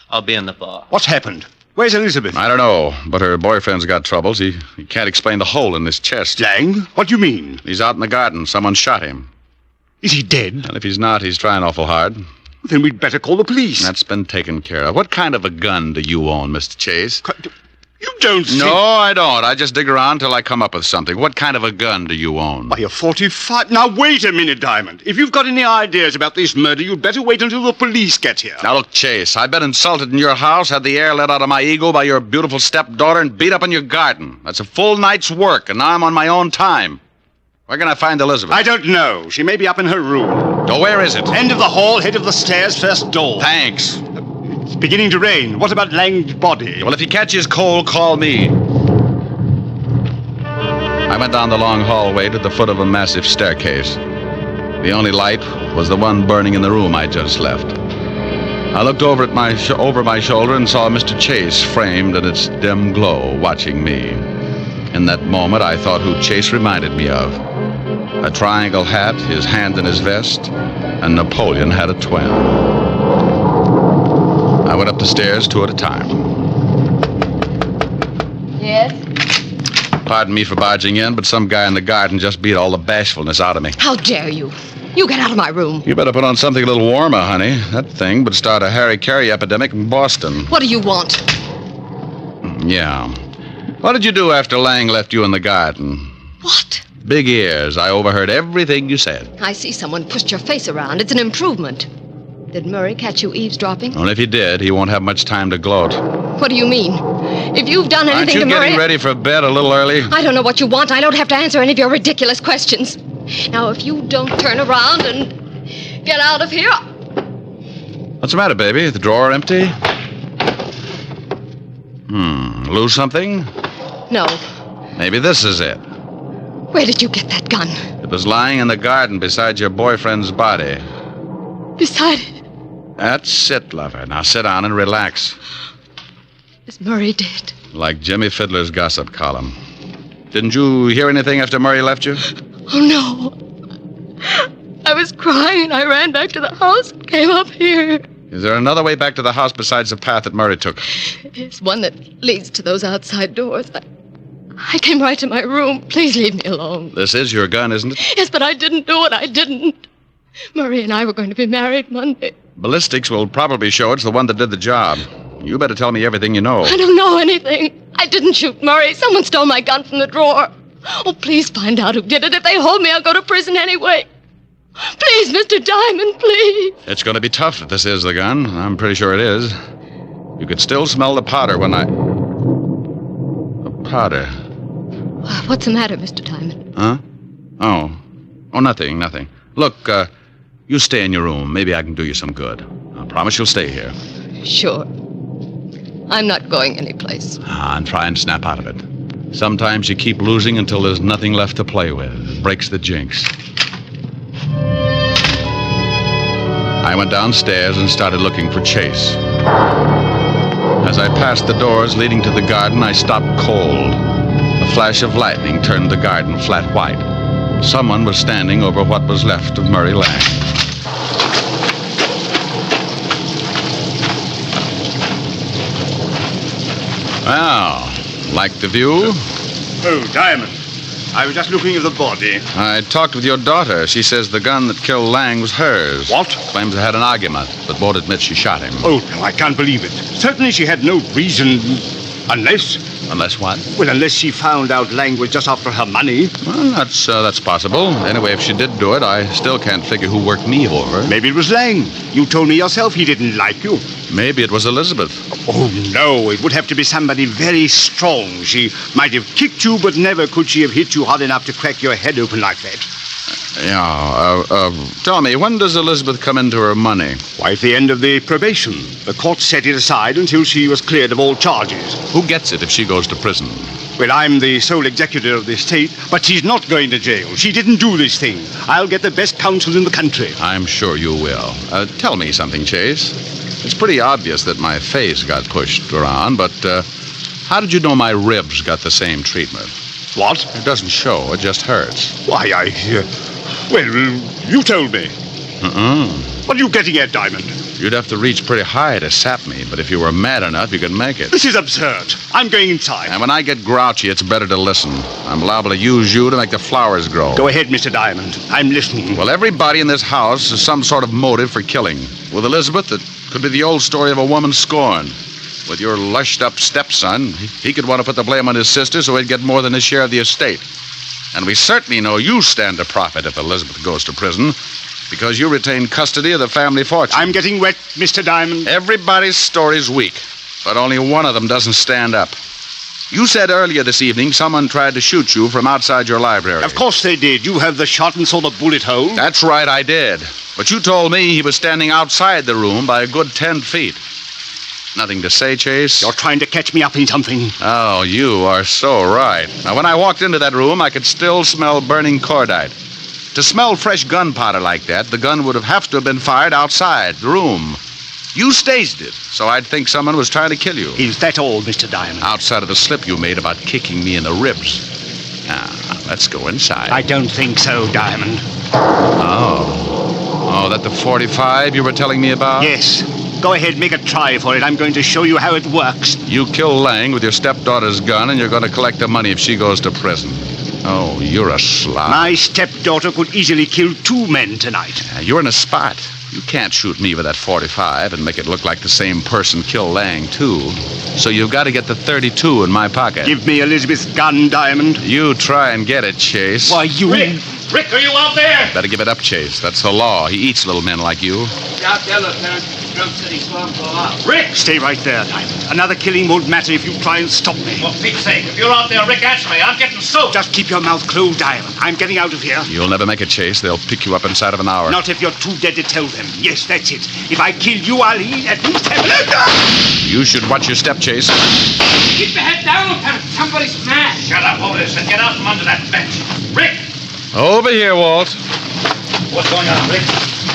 I'll be in the bar. What's happened? Where's Elizabeth? I don't know, but her boyfriend's got troubles. He can't explain the hole in his chest. Lang? What do you mean? He's out in the garden. Someone shot him. Is he dead? And if he's not, he's trying awful hard. Then we'd better call the police. That's been taken care of. What kind of a gun do you own, Mr. Chase? You don't think... No, I don't. I just dig around till I come up with something. What kind of a gun do you own? Why, a 45... Now, wait a minute, Diamond. If you've got any ideas about this murder, you'd better wait until the police get here. Now, look, Chase, I've been insulted in your house, had the air let out of my ego by your beautiful stepdaughter, and beat up in your garden. That's a full night's work, and now I'm on my own time. Where can I find Elizabeth? I don't know. She may be up in her room. Oh, where is it? End of the hall, head of the stairs, first door. Thanks. It's beginning to rain. What about Lang's body? Well, if he catches cold, call me. I went down the long hallway to the foot of a massive staircase. The only light was the one burning in the room I just left. I looked over at over my shoulder and saw Mr. Chase framed in its dim glow, watching me. In that moment, I thought who Chase reminded me of. A triangle hat, his hand in his vest, and Napoleon had a twin. I went up the stairs 2 at a time. Yes? Pardon me for barging in, but some guy in the garden just beat all the bashfulness out of me. How dare you? You get out of my room. You better put on something a little warmer, honey. That thing would start a Harry Carey epidemic in Boston. What do you want? Yeah. What did you do after Lang left you in the garden? What? Big ears. I overheard everything you said. I see someone pushed your face around. It's an improvement. Did Murray catch you eavesdropping? Well, if he did, he won't have much time to gloat. What do you mean? If you've done anything to Murray... Aren't you getting ready for bed a little early? I don't know what you want. I don't have to answer any of your ridiculous questions. Now, if you don't turn around and get out of here... What's the matter, baby? The drawer empty? Lose something? No. Maybe this is it. Where did you get that gun? It was lying in the garden beside your boyfriend's body. Beside... That's it, lover. Now sit down and relax. Is Murray dead? Like Jimmy Fiddler's gossip column. Didn't you hear anything after Murray left you? Oh, no. I was crying. I ran back to the house and came up here. Is there another way back to the house besides the path that Murray took? It's one that leads to those outside doors. I came right to my room. Please leave me alone. This is your gun, isn't it? Yes, but I didn't do it. I didn't. Murray and I were going to be married Monday. Ballistics will probably show it's the one that did the job. You better tell me everything you know. I don't know anything. I didn't shoot Murray. Someone stole my gun from the drawer. Oh, please find out who did it. If they hold me, I'll go to prison anyway. Please, Mr. Diamond, please. It's going to be tough if this is the gun. I'm pretty sure it is. You could still smell the powder when The powder? What's the matter, Mr. Diamond? Huh? Oh, nothing. Look, you stay in your room. Maybe I can do you some good. I promise you'll stay here. Sure. I'm not going anyplace. And try and snap out of it. Sometimes you keep losing until there's nothing left to play with. It breaks the jinx. I went downstairs and started looking for Chase. As I passed the doors leading to the garden, I stopped cold. A flash of lightning turned the garden flat white. Someone was standing over what was left of Murray Lang. Well, like the view? Oh, Diamond. I was just looking at the body. I talked with your daughter. She says the gun that killed Lang was hers. What? Claims they had an argument, but won't admit she shot him. Oh, no, I can't believe it. Certainly she had no reason. Unless... Unless what? Well, unless she found out Lang was just after her money. Well, that's possible. Anyway, if she did do it, I still can't figure who worked me over. Maybe it was Lang. You told me yourself he didn't like you. Maybe it was Elizabeth. Oh, no. It would have to be somebody very strong. She might have kicked you, but never could she have hit you hard enough to crack your head open like that. Tell me, when does Elizabeth come into her money? Why, at the end of the probation. The court set it aside until she was cleared of all charges. Who gets it if she goes to prison? Well, I'm the sole executor of the estate, but she's not going to jail. She didn't do this thing. I'll get the best counsel in the country. I'm sure you will. Tell me something, Chase. It's pretty obvious that my face got pushed around, but how did you know my ribs got the same treatment? What? It doesn't show. It just hurts. Why, well, you told me. What are you getting at, Diamond? You'd have to reach pretty high to sap me, but if you were mad enough, you could make it. This is absurd. I'm going inside. And when I get grouchy, it's better to listen. I'm liable to use you to make the flowers grow. Go ahead, Mr. Diamond. I'm listening. Well, everybody in this house has some sort of motive for killing. With Elizabeth, it could be the old story of a woman scorned. With your lushed-up stepson, he could want to put the blame on his sister so he'd get more than his share of the estate. And we certainly know you stand to profit if Elizabeth goes to prison, because you retain custody of the family fortune. I'm getting wet, Mr. Diamond. Everybody's story's weak, but only one of them doesn't stand up. You said earlier this evening someone tried to shoot you from outside your library. Of course they did. You have the shot and saw the bullet hole. That's right, I did. But you told me he was standing outside the room by a good 10 feet. Nothing to say, Chase? You're trying to catch me up in something. Oh, you are so right. Now, when I walked into that room, I could still smell burning cordite. To smell fresh gunpowder like that, the gun would have to have been fired outside the room. You staged it, so I'd think someone was trying to kill you. Is that all, Mr. Diamond? Outside of the slip you made about kicking me in the ribs. Now, let's go inside. I don't think so, Diamond. Oh, that the 45 you were telling me about? Yes. Go ahead, make a try for it. I'm going to show you how it works. You kill Lang with your stepdaughter's gun, and you're going to collect the money if she goes to prison. Oh, you're a slob. My stepdaughter could easily kill 2 men tonight. You're in a spot. You can't shoot me with that 45 and make it look like the same person killed Lang, too. So you've got to get the 32 in my pocket. Give me Elizabeth's gun, Diamond. You try and get it, Chase. Why, you... Rick, are you out there? Better give it up, Chase. That's the law. He eats little men like you. Out there, Lieutenant. Drum City saw him go out. Rick! Stay right there, Diamond. Another killing won't matter if you try and stop me. For Pete's sake, if you're out there, Rick, answer me. I'm getting soaked. Just keep your mouth closed, Diamond. I'm getting out of here. You'll never make it, Chase. They'll pick you up inside of an hour. Not if you're too dead to tell them. Yes, that's it. If I kill you, I'll eat at least have... You should watch your step, Chase. Keep your head down, Lieutenant. Somebody's mad. Shut up, Otis, and get out from under that bench. Rick! Over here, Walt. What's going on, Rick?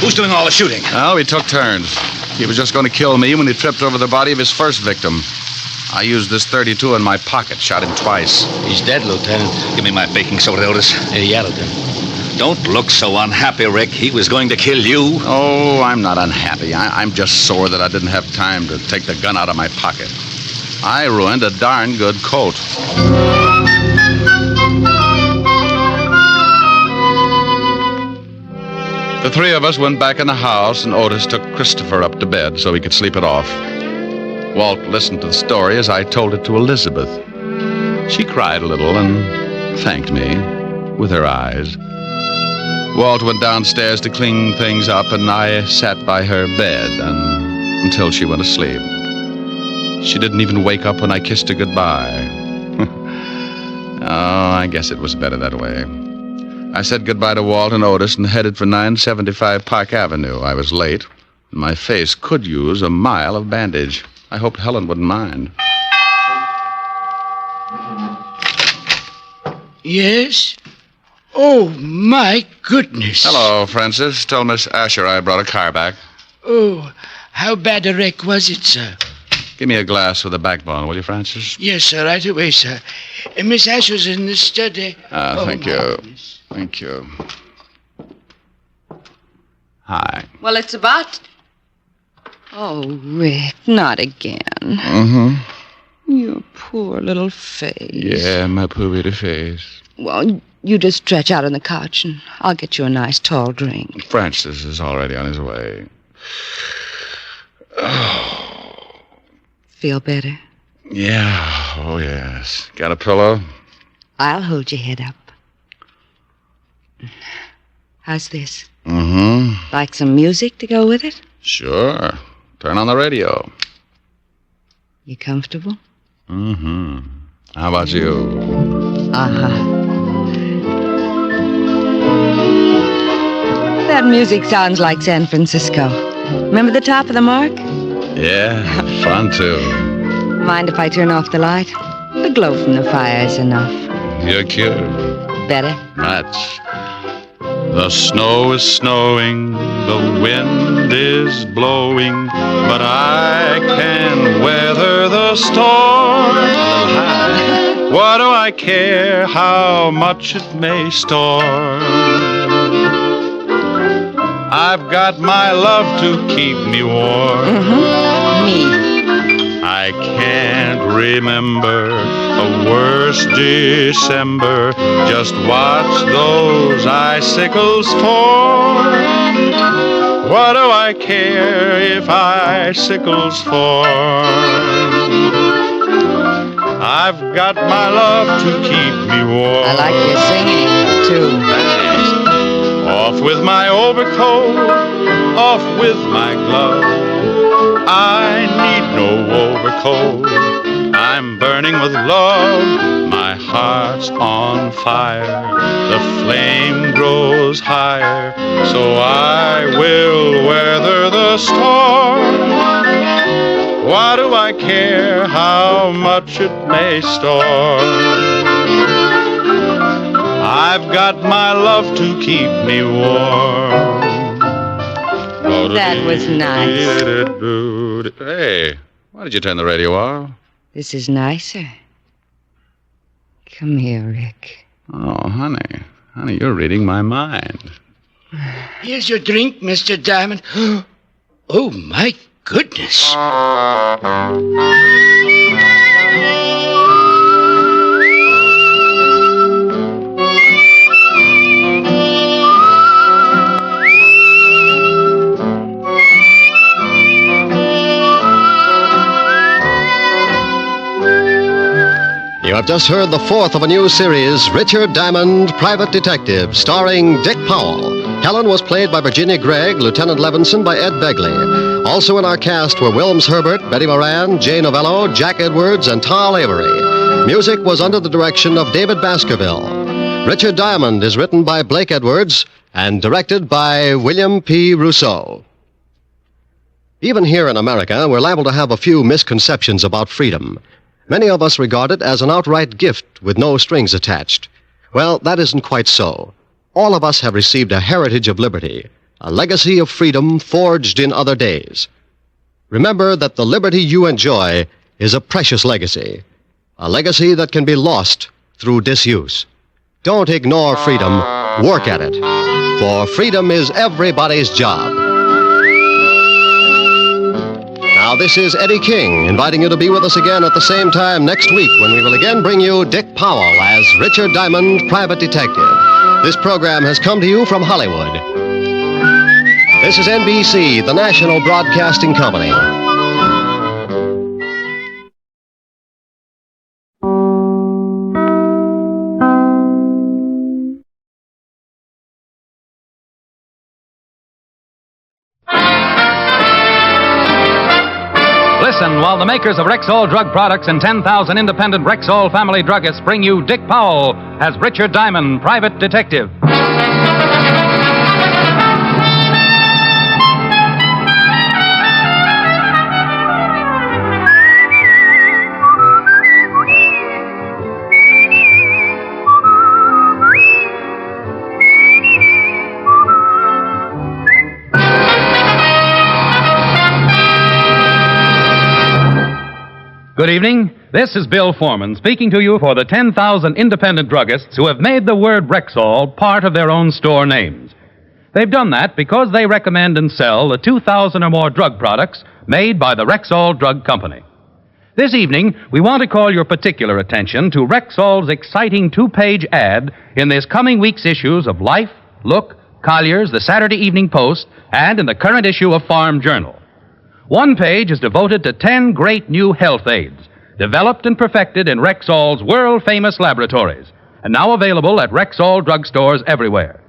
Who's doing all the shooting? Oh, we took turns. He was just going to kill me when he tripped over the body of his first victim. I used this 32 in my pocket, shot him twice. He's dead, Lieutenant. Give me my baking soda, Otis. Yeah, Lieutenant. Don't look so unhappy, Rick. He was going to kill you. Oh, I'm not unhappy. I'm just sore that I didn't have time to take the gun out of my pocket. I ruined a darn good coat. The 3 of us went back in the house, and Otis took Christopher up to bed so he could sleep it off. Walt listened to the story as I told it to Elizabeth. She cried a little and thanked me with her eyes. Walt went downstairs to clean things up, and I sat by her bed until she went to sleep. She didn't even wake up when I kissed her goodbye. Oh, I guess it was better that way. I said goodbye to Walt and Otis and headed for 975 Park Avenue. I was late, and my face could use a mile of bandage. I hoped Helen wouldn't mind. Yes? Oh, my goodness. Hello, Francis. Tell Miss Asher I brought a car back. Oh, how bad a wreck was it, sir? Give me a glass with a backbone, will you, Francis? Yes, sir, right away, sir. Miss Asher's in the study. Thank you. Thank you. Hi. Well, it's about... Oh, Rick, not again. Mm-hmm. Your poor little face. Yeah, my poor little face. Well, you just stretch out on the couch and I'll get you a nice tall drink. Francis is already on his way. Feel better? Yeah, oh yes. Got a pillow? I'll hold your head up. How's this? Mm-hmm. Like some music to go with it? Sure. Turn on the radio. You comfortable? Mm-hmm. How about you? Uh-huh. That music sounds like San Francisco. Remember the top of the mark? Yeah, fun too. Mind if I turn off the light? The glow from the fire is enough. You're cute. Better? Much. The snow is snowing, the wind is blowing, but I can weather the storm. What do I care how much it may storm? I've got my love to keep me warm. Me. I can't remember a worse December. Just watch those icicles fall. What do I care if icicles fall? I've got my love to keep me warm. I like your singing, too. Thanks. Off with my overcoat, off with my glove. I need no overcoat. I'm burning with love. My heart's on fire. The flame grows higher. So I will weather the storm. Why do I care how much it may storm? I've got my love to keep me warm. That was nice. Hey, why did you turn the radio off? This is nicer. Come here, Rick. Oh, honey. Honey, you're reading my mind. Here's your drink, Mr. Diamond. Oh, my goodness. You have just heard the fourth of a new series, Richard Diamond, Private Detective, starring Dick Powell. Helen was played by Virginia Gregg, Lieutenant Levinson by Ed Begley. Also in our cast were Wilms Herbert, Betty Moran, Jay Novello, Jack Edwards, and Tal Avery. Music was under the direction of David Baskerville. Richard Diamond is written by Blake Edwards and directed by William P. Rousseau. Even here in America, we're liable to have a few misconceptions about freedom. Many of us regard it as an outright gift with no strings attached. Well, that isn't quite so. All of us have received a heritage of liberty, a legacy of freedom forged in other days. Remember that the liberty you enjoy is a precious legacy, a legacy that can be lost through disuse. Don't ignore freedom, work at it, for freedom is everybody's job. Now, this is Eddie King, inviting you to be with us again at the same time next week when we will again bring you Dick Powell as Richard Diamond, Private Detective. This program has come to you from Hollywood. This is NBC, the National Broadcasting Company. Listen while the makers of Rexall drug products and 10,000 independent Rexall family druggists bring you Dick Powell as Richard Diamond, Private Detective. Good evening. This is Bill Foreman speaking to you for the 10,000 independent druggists who have made the word Rexall part of their own store names. They've done that because they recommend and sell the 2,000 or more drug products made by the Rexall Drug Company. This evening, we want to call your particular attention to Rexall's exciting two-page ad in this coming week's issues of Life, Look, Collier's, the Saturday Evening Post, and in the current issue of Farm Journal. One page is devoted to 10 great new health aids, developed and perfected in Rexall's world-famous laboratories, and now available at Rexall drugstores everywhere.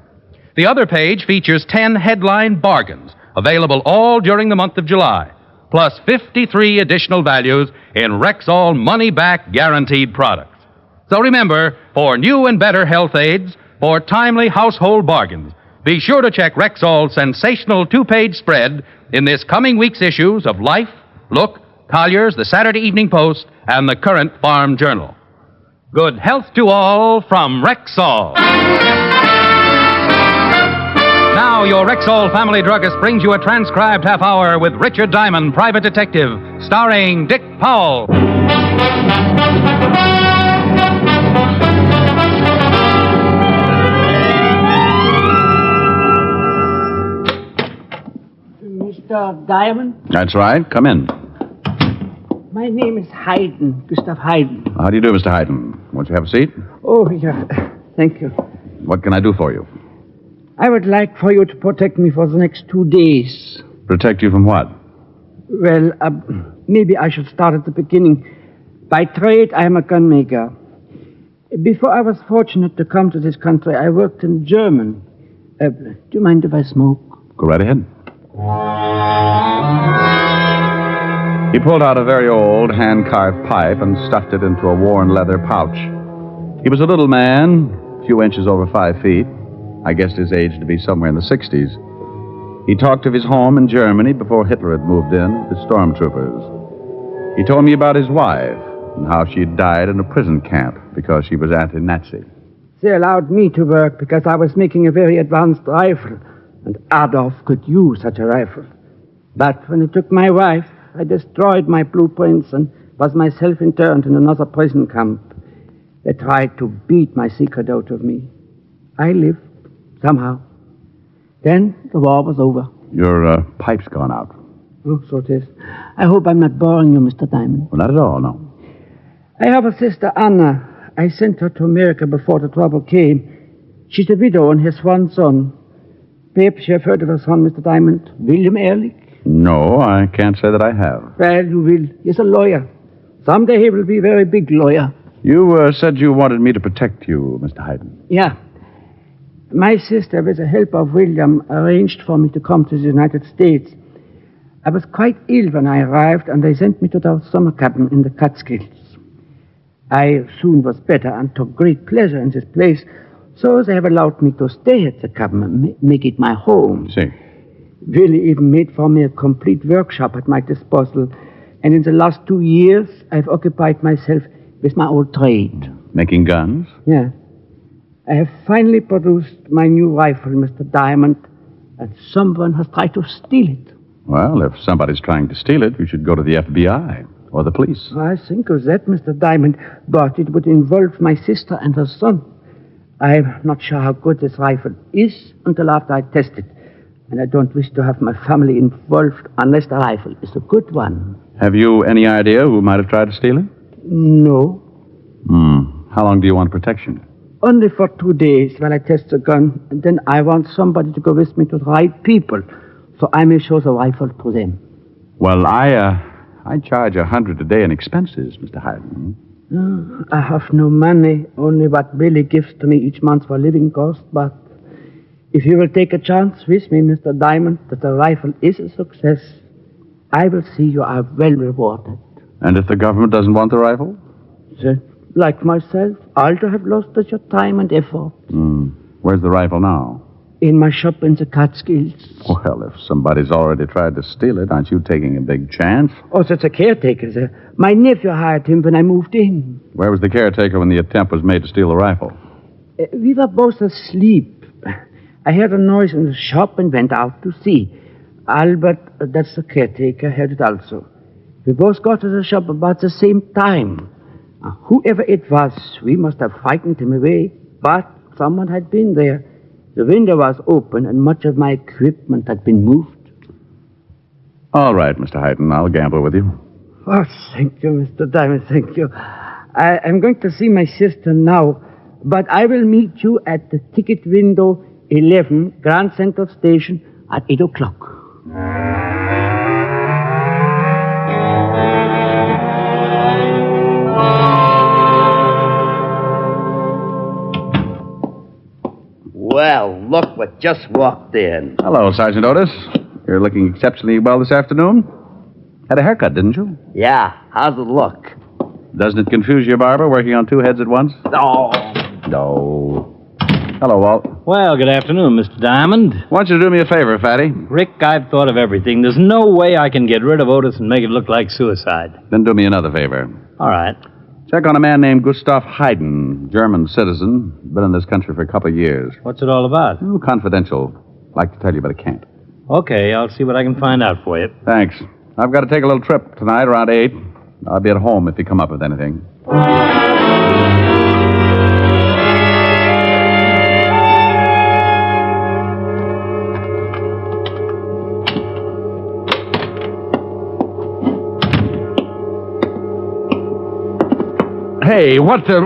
The other page features 10 headline bargains, available all during the month of July, plus 53 additional values in Rexall money-back guaranteed products. So remember, for new and better health aids, for timely household bargains, be sure to check Rexall's sensational two-page spread in this coming week's issues of Life, Look, Collier's, the Saturday Evening Post, and the current Farm Journal. Good health to all from Rexall. Now, your Rexall family druggist brings you a transcribed half hour with Richard Diamond, Private Detective, starring Dick Powell. Mr. Diamond? That's right. Come in. My name is Hayden, Gustav Hayden. How do you do, Mr. Hayden? Won't you have a seat? Oh, yeah. Thank you. What can I do for you? I would like for you to protect me for the next 2 days. Protect you from what? Well, maybe I should start at the beginning. By trade, I am a gunmaker. Before I was fortunate to come to this country, I worked in German. Do you mind if I smoke? Go right ahead. He pulled out a very old hand-carved pipe and stuffed it into a worn leather pouch. He was a little man, a few inches over 5 feet. I guessed his age to be somewhere in the 60s. He talked of his home in Germany before Hitler had moved in with the stormtroopers. He told me about his wife and how she had died in a prison camp because she was anti-Nazi. They allowed me to work because I was making a very advanced rifle, and Adolf could use such a rifle. But when they took my wife, I destroyed my blueprints and was myself interned in another prison camp. They tried to beat my secret out of me. I lived. Somehow. Then the war was over. Your pipe's gone out. Oh, so it is. I hope I'm not boring you, Mr. Diamond. Well, not at all, no. I have a sister, Anna. I sent her to America before the trouble came. She's a widow and has one son. Perhaps you have heard of her son, Mr. Diamond, William Ehrlich? No, I can't say that I have. Well, you will. He's a lawyer. Someday he will be a very big lawyer. You said you wanted me to protect you, Mr. Hayden. Yeah. My sister, with the help of William, arranged for me to come to the United States. I was quite ill when I arrived, and they sent me to their summer cabin in the Catskills. I soon was better and took great pleasure in this place, so they have allowed me to stay at the cabin and make it my home. See. Willie even made for me a complete workshop at my disposal, and in the last 2 years, I've occupied myself with my old trade. Making guns? Yeah. I have finally produced my new rifle, Mr. Diamond, and someone has tried to steal it. Well, if somebody's trying to steal it, you should go to the FBI or the police. I think of that, Mr. Diamond, but it would involve my sister and her son. I'm not sure how good this rifle is until after I test it, and I don't wish to have my family involved unless the rifle is a good one. Have you any idea who might have tried to steal it? No. How long do you want protection? Only for 2 days while I test the gun, and then I want somebody to go with me to the right people, so I may show the rifle to them. Well, I charge $100 a day in expenses, Mr. Hayden. I have no money, only what Billy gives to me each month for living costs, but if you will take a chance with me, Mr. Diamond, that the rifle is a success, I will see you are well rewarded. And if the government doesn't want the rifle? Then, like myself, I'll have lost such your time and effort. Where's the rifle now? In my shop in the Catskills. Well, if somebody's already tried to steal it, aren't you taking a big chance? Oh, that's a caretaker, sir. My nephew hired him when I moved in. Where was the caretaker when the attempt was made to steal the rifle? We were both asleep. I heard a noise in the shop and went out to see. Albert, that's the caretaker, heard it also. We both got to the shop about the same time. Whoever it was, we must have frightened him away, but someone had been there. The window was open, and much of my equipment had been moved. All right, Mr. Hayden, I'll gamble with you. Oh, thank you, Mr. Diamond, thank you. I'm going to see my sister now, but I will meet you at the ticket window 11, Grand Central Station, at 8 o'clock. Well, look what just walked in. Hello, Sergeant Otis. You're looking exceptionally well this afternoon. Had a haircut, didn't you? Yeah, how's it look? Doesn't it confuse you, Barber, working on two heads at once? No. No. Hello, Walt. Well, good afternoon, Mr. Diamond. Why don't you do me a favor, Fatty? Rick, I've thought of everything. There's no way I can get rid of Otis and make it look like suicide. Then do me another favor. All right. Check on a man named Gustav Haydn, German citizen. Been in this country for a couple of years. What's it all about? Confidential. Like to tell you, but I can't. Okay, I'll see what I can find out for you. Thanks. I've got to take a little trip tonight around 8. I'll be at home if you come up with anything. Hey, what the...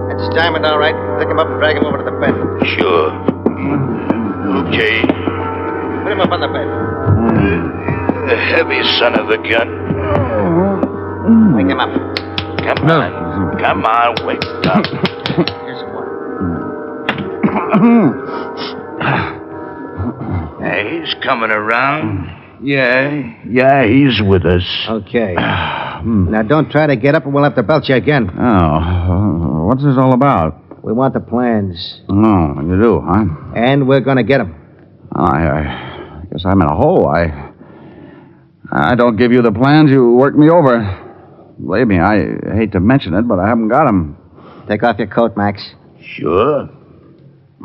That's Diamond, all right. Pick him up and drag him over to the bed. Sure. Okay. Put him up on the bed. A heavy son of a gun. Wake him up. Come on. Come on, wake up. Here's some water. He's coming around. Yeah, he's with us. Okay. Now, don't try to get up or we'll have to belt you again. Oh, what's this all about? We want the plans. Oh, you do, huh? And we're going to get them. I guess I'm in a hole. I don't give you the plans, you work me over. Believe me, I hate to mention it, but I haven't got them. Take off your coat, Max. Sure.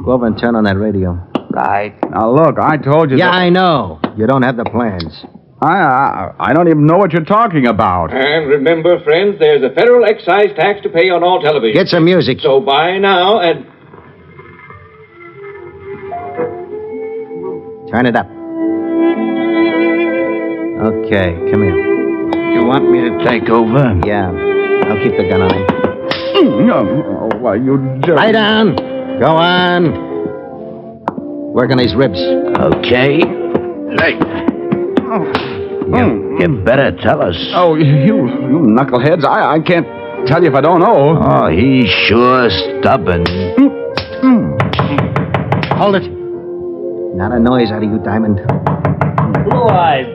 Go over and turn on that radio. Right. Now, look, I told you... Yeah, I know. You don't have the plans. I don't even know what you're talking about. And remember, friends, there's a federal excise tax to pay on all television. Get some music. So buy now and... Turn it up. Okay, come here. You want me to take over? Yeah. I'll keep the gun on him. No, why, you jerk. Lie down. Go on. Work on these ribs. Okay. Hey. You better tell us. Oh, you knuckleheads. I can't tell you if I don't know. Oh, he's sure stubborn. Hold it. Not a noise out of you, Diamond. Blue eyes,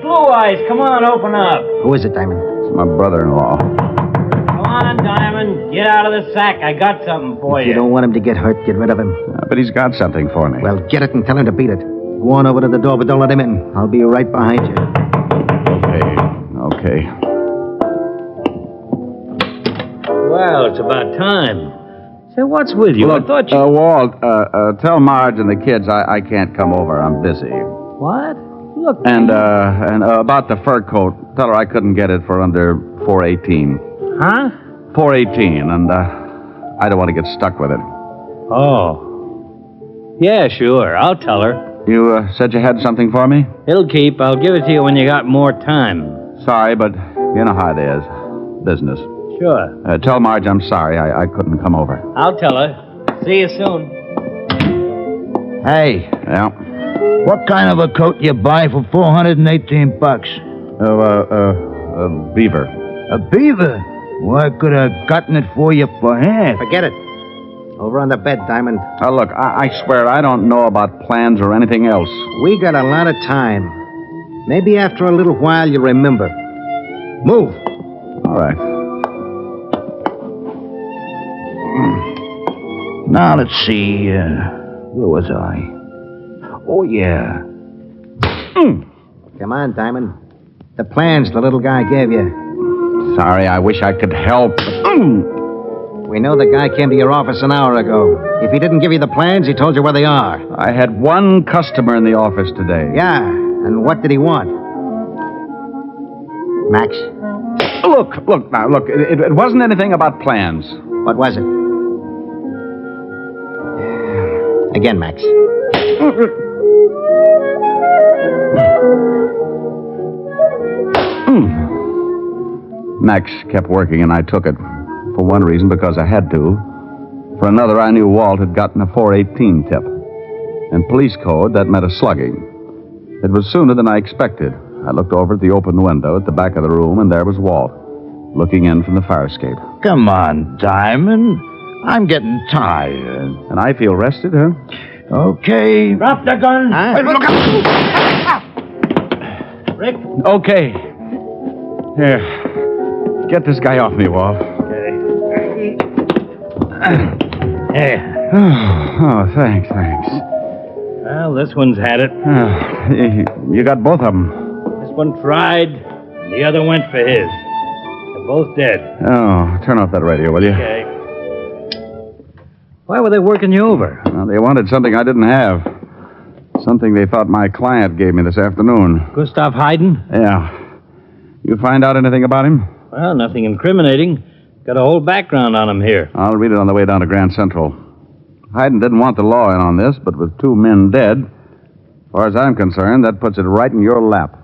come on, open up. Who is it, Diamond? It's my brother-in-law. Come on, Diamond, get out of the sack. I got something for If you don't want him to get hurt, get rid of him. But he's got something for me. Well, get it and tell him to beat it. Go on over to the door, but don't let him in. I'll be right behind you. Okay. Well, it's about time. Say, what's with you? Look, I thought you... Walt, tell Marge and the kids I can't come over. I'm busy. What? Look... And about the fur coat, tell her I couldn't get it for under $4.18. Huh? $4.18, and I don't want to get stuck with it. Oh. Yeah, sure. I'll tell her. You said you had something for me? It'll keep. I'll give it to you when you got more time. Sorry, but you know how it is. Business. Sure. Tell Marge I'm sorry I couldn't come over. I'll tell her. See you soon. Hey. Yeah? What kind of a coat you buy for $418? A beaver. A beaver? Well, I could have gotten it for you for half. Forget it. Over on the bed, Diamond. Look, I swear I don't know about plans or anything else. We got a lot of time. Maybe after a little while you'll remember. Move. All right. Now, let's see. Where was I? Oh, yeah. Come on, Diamond. The plans the little guy gave you. Sorry, I wish I could help. We know the guy came to your office an hour ago. If he didn't give you the plans, he told you where they are. I had one customer in the office today. Yeah, and what did he want? Max? Look, it wasn't anything about plans. What was it? Again, Max. Max kept working, and I took it. For one reason, because I had to. For another, I knew Walt had gotten a 418 tip. In police code, that meant a slugging. It was sooner than I expected. I looked over at the open window at the back of the room, and there was Walt, looking in from the fire escape. Come on, Diamond. I'm getting tired. And I feel rested, huh? Okay. Drop the gun. Wait, look out. Rick? Okay. Here. Get this guy off me, Walt. Yeah. Oh, thanks. Well, this one's had it. You got both of them. This one tried, and the other went for his. They're both dead. Oh, turn off that radio, will you? Okay. Why were they working you over? Well, they wanted something I didn't have. Something they thought my client gave me this afternoon. Gustav Hayden? Yeah. You find out anything about him? Well, nothing incriminating. Got a whole background on him here. I'll read it on the way down to Grand Central. Hayden didn't want the law in on this, but with 2 men dead, as far as I'm concerned, that puts it right in your lap.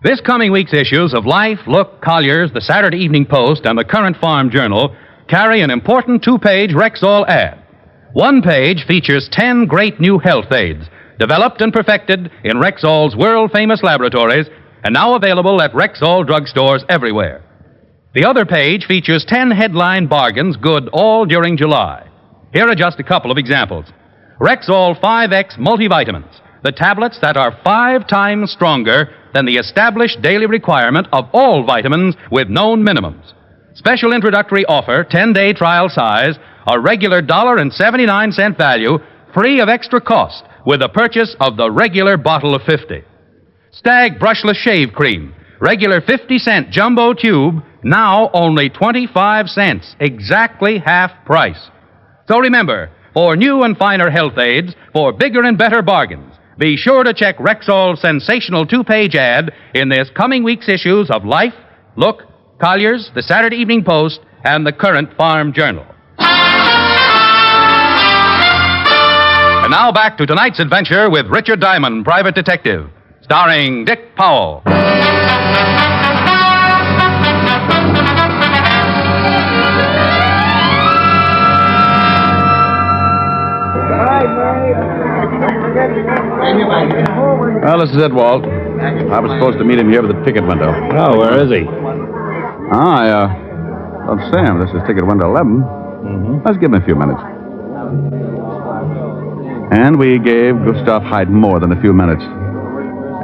This coming week's issues of Life, Look, Collier's, the Saturday Evening Post, and the Current Farm Journal carry an important 2-page Rexall ad. One page features 10 great new health aids, developed and perfected in Rexall's world-famous laboratories, and now available at Rexall drugstores everywhere. The other page features 10 headline bargains good all during July. Here are just a couple of examples. Rexall 5X multivitamins, the tablets that are 5 times stronger than the established daily requirement of all vitamins with known minimums. Special introductory offer, 10-day trial size, a regular $1.79 value, free of extra cost, with the purchase of the regular bottle of 50. Stag Brushless Shave Cream, regular 50-cent jumbo tube, now only 25 cents, exactly half price. So remember, for new and finer health aids, for bigger and better bargains, be sure to check Rexall's sensational 2-page ad in this coming week's issues of Life, Look, Collier's, the Saturday Evening Post, and the Current Farm Journal. And now back to tonight's adventure with Richard Diamond, Private Detective, starring Dick Powell. Well, this is it, Walt. I was supposed to meet him here with the ticket window. Oh, where is he? I don't see him. This is ticket window 11. Mm-hmm. Let's give him a few minutes. And we gave Gustav Hayden more than a few minutes.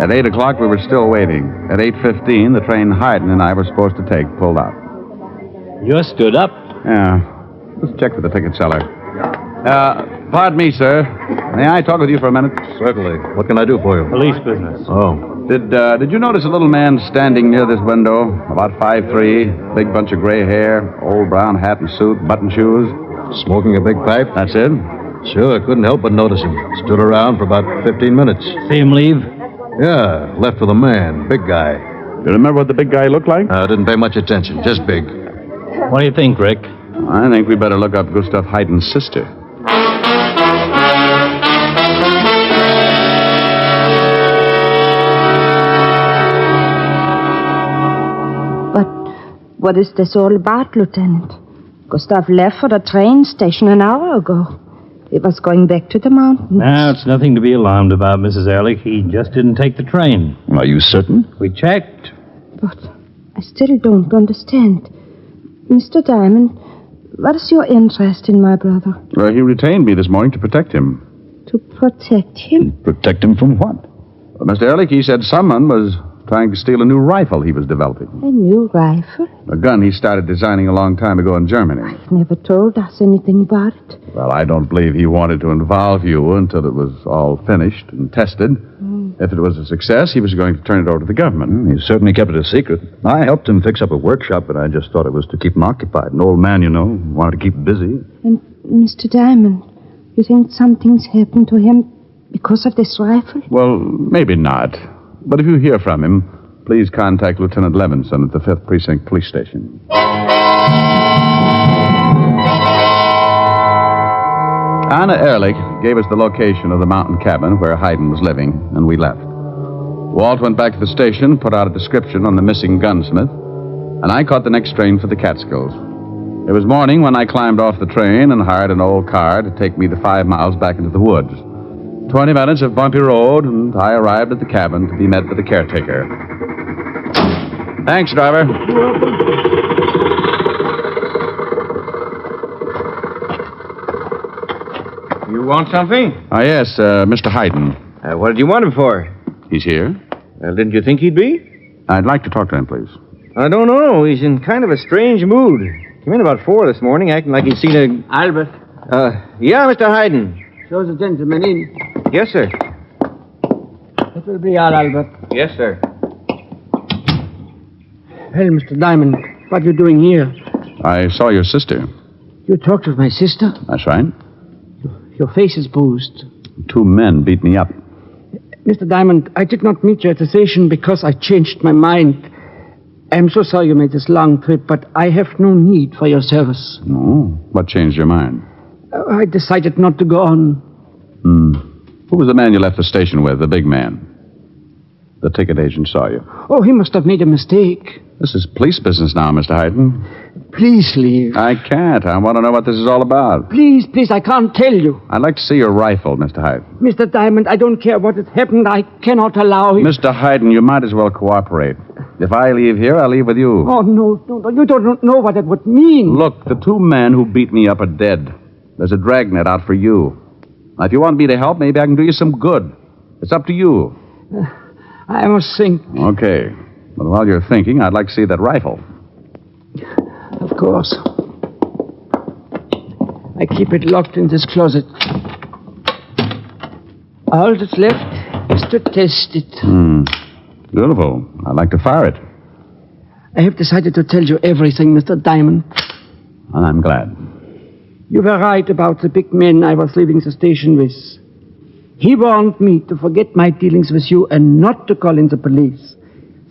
At 8 o'clock, we were still waiting. At 8:15, the train Hayden and I were supposed to take pulled out. You stood up. Yeah. Let's check with the ticket seller. Pardon me, sir. May I talk with you for a minute? Certainly. What can I do for you? Police business. Oh. Did you notice a little man standing near this window? About 5'3", big bunch of gray hair, old brown hat and suit, button shoes? Smoking a big pipe? That's it? Sure, couldn't help but notice him. Stood around for about 15 minutes. See him leave? Yeah, left with a man, big guy. You remember what the big guy looked like? I didn't pay much attention, just big. What do you think, Rick? I think we better look up Gustav Hayden's sister. What is this all about, Lieutenant? Gustav left for the train station an hour ago. He was going back to the mountains. No, it's nothing to be alarmed about, Mrs. Ehrlich. He just didn't take the train. Are you certain? We checked. But I still don't understand. Mr. Diamond, what is your interest in my brother? Well, he retained me this morning to protect him. To protect him? Protect him from what? Well, Mr. Ehrlich, he said someone was trying to steal a new rifle he was developing. A new rifle? A gun he started designing a long time ago in Germany. He never told us anything about it. Well, I don't believe he wanted to involve you until it was all finished and tested. If it was a success, he was going to turn it over to the government. He certainly kept it a secret. I helped him fix up a workshop, but I just thought it was to keep him occupied. An old man, you know, wanted to keep him busy. And Mr. Diamond, you think something's happened to him Because of this rifle? Well, maybe not. But if you hear from him, please contact Lieutenant Levinson at the 5th Precinct Police Station. Anna Ehrlich gave us the location of the mountain cabin where Hayden was living, and we left. Walt went back to the station, put out a description on the missing gunsmith, and I caught the next train for the Catskills. It was morning when I climbed off the train and hired an old car to take me the 5 miles back into the woods. 20 minutes of bumpy road, and I arrived at the cabin to be met by the caretaker. Thanks, driver. You want something? Yes, Mr. Hayden. What did you want him for? He's here. Well, didn't you think he'd be? I'd like to talk to him, please. I don't know. He's in kind of a strange mood. Came in about 4 this morning, acting like he'd seen a... Albert. Yeah, Mr. Hayden. Show the gentleman in. Yes, sir. That will be all, Albert. Yes, sir. Well, Mr. Diamond, what are you doing here? I saw your sister. You talked with my sister? That's right. Your face is bruised. 2 men beat me up. Mr. Diamond, I did not meet you at the station because I changed my mind. I'm so sorry you made this long trip, but I have no need for your service. Oh, what changed your mind? I decided not to go on. Who was the man you left the station with, the big man? The ticket agent saw you. Oh, he must have made a mistake. This is police business now, Mr. Hayden. Please leave. I can't. I want to know what this is all about. Please, I can't tell you. I'd like to see your rifle, Mr. Hayden. Mr. Diamond, I don't care what has happened. I cannot allow it. Mr. Hayden, you might as well cooperate. If I leave here, I'll leave with you. Oh, no. You don't know what that would mean. Look, the 2 men who beat me up are dead. There's a dragnet out for you. Now, if you want me to help, maybe I can do you some good. It's up to you. I must think. Okay. But while you're thinking, I'd like to see that rifle. Of course. I keep it locked in this closet. All that's left is to test it. Beautiful. I'd like to fire it. I have decided to tell you everything, Mr. Diamond. And I'm glad. You were right about the big man I was leaving the station with. He warned me to forget my dealings with you and not to call in the police.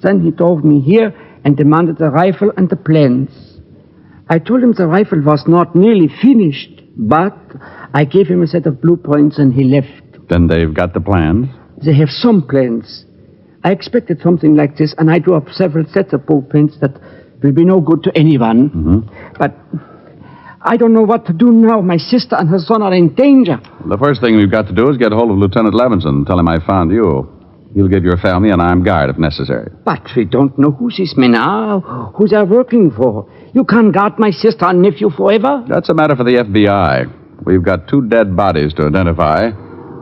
Then he drove me here and demanded the rifle and the plans. I told him the rifle was not nearly finished, but I gave him a set of blueprints and he left. Then they've got the plans? They have some plans. I expected something like this, and I drew up several sets of blueprints that will be no good to anyone. But I don't know what to do now. My sister and her son are in danger. The first thing we've got to do is get hold of Lieutenant Levinson and tell him I found you. He'll give your family an armed guard if necessary. But we don't know who these men are, who they're working for. You can't guard my sister and nephew forever. That's a matter for the FBI. We've got 2 dead bodies to identify.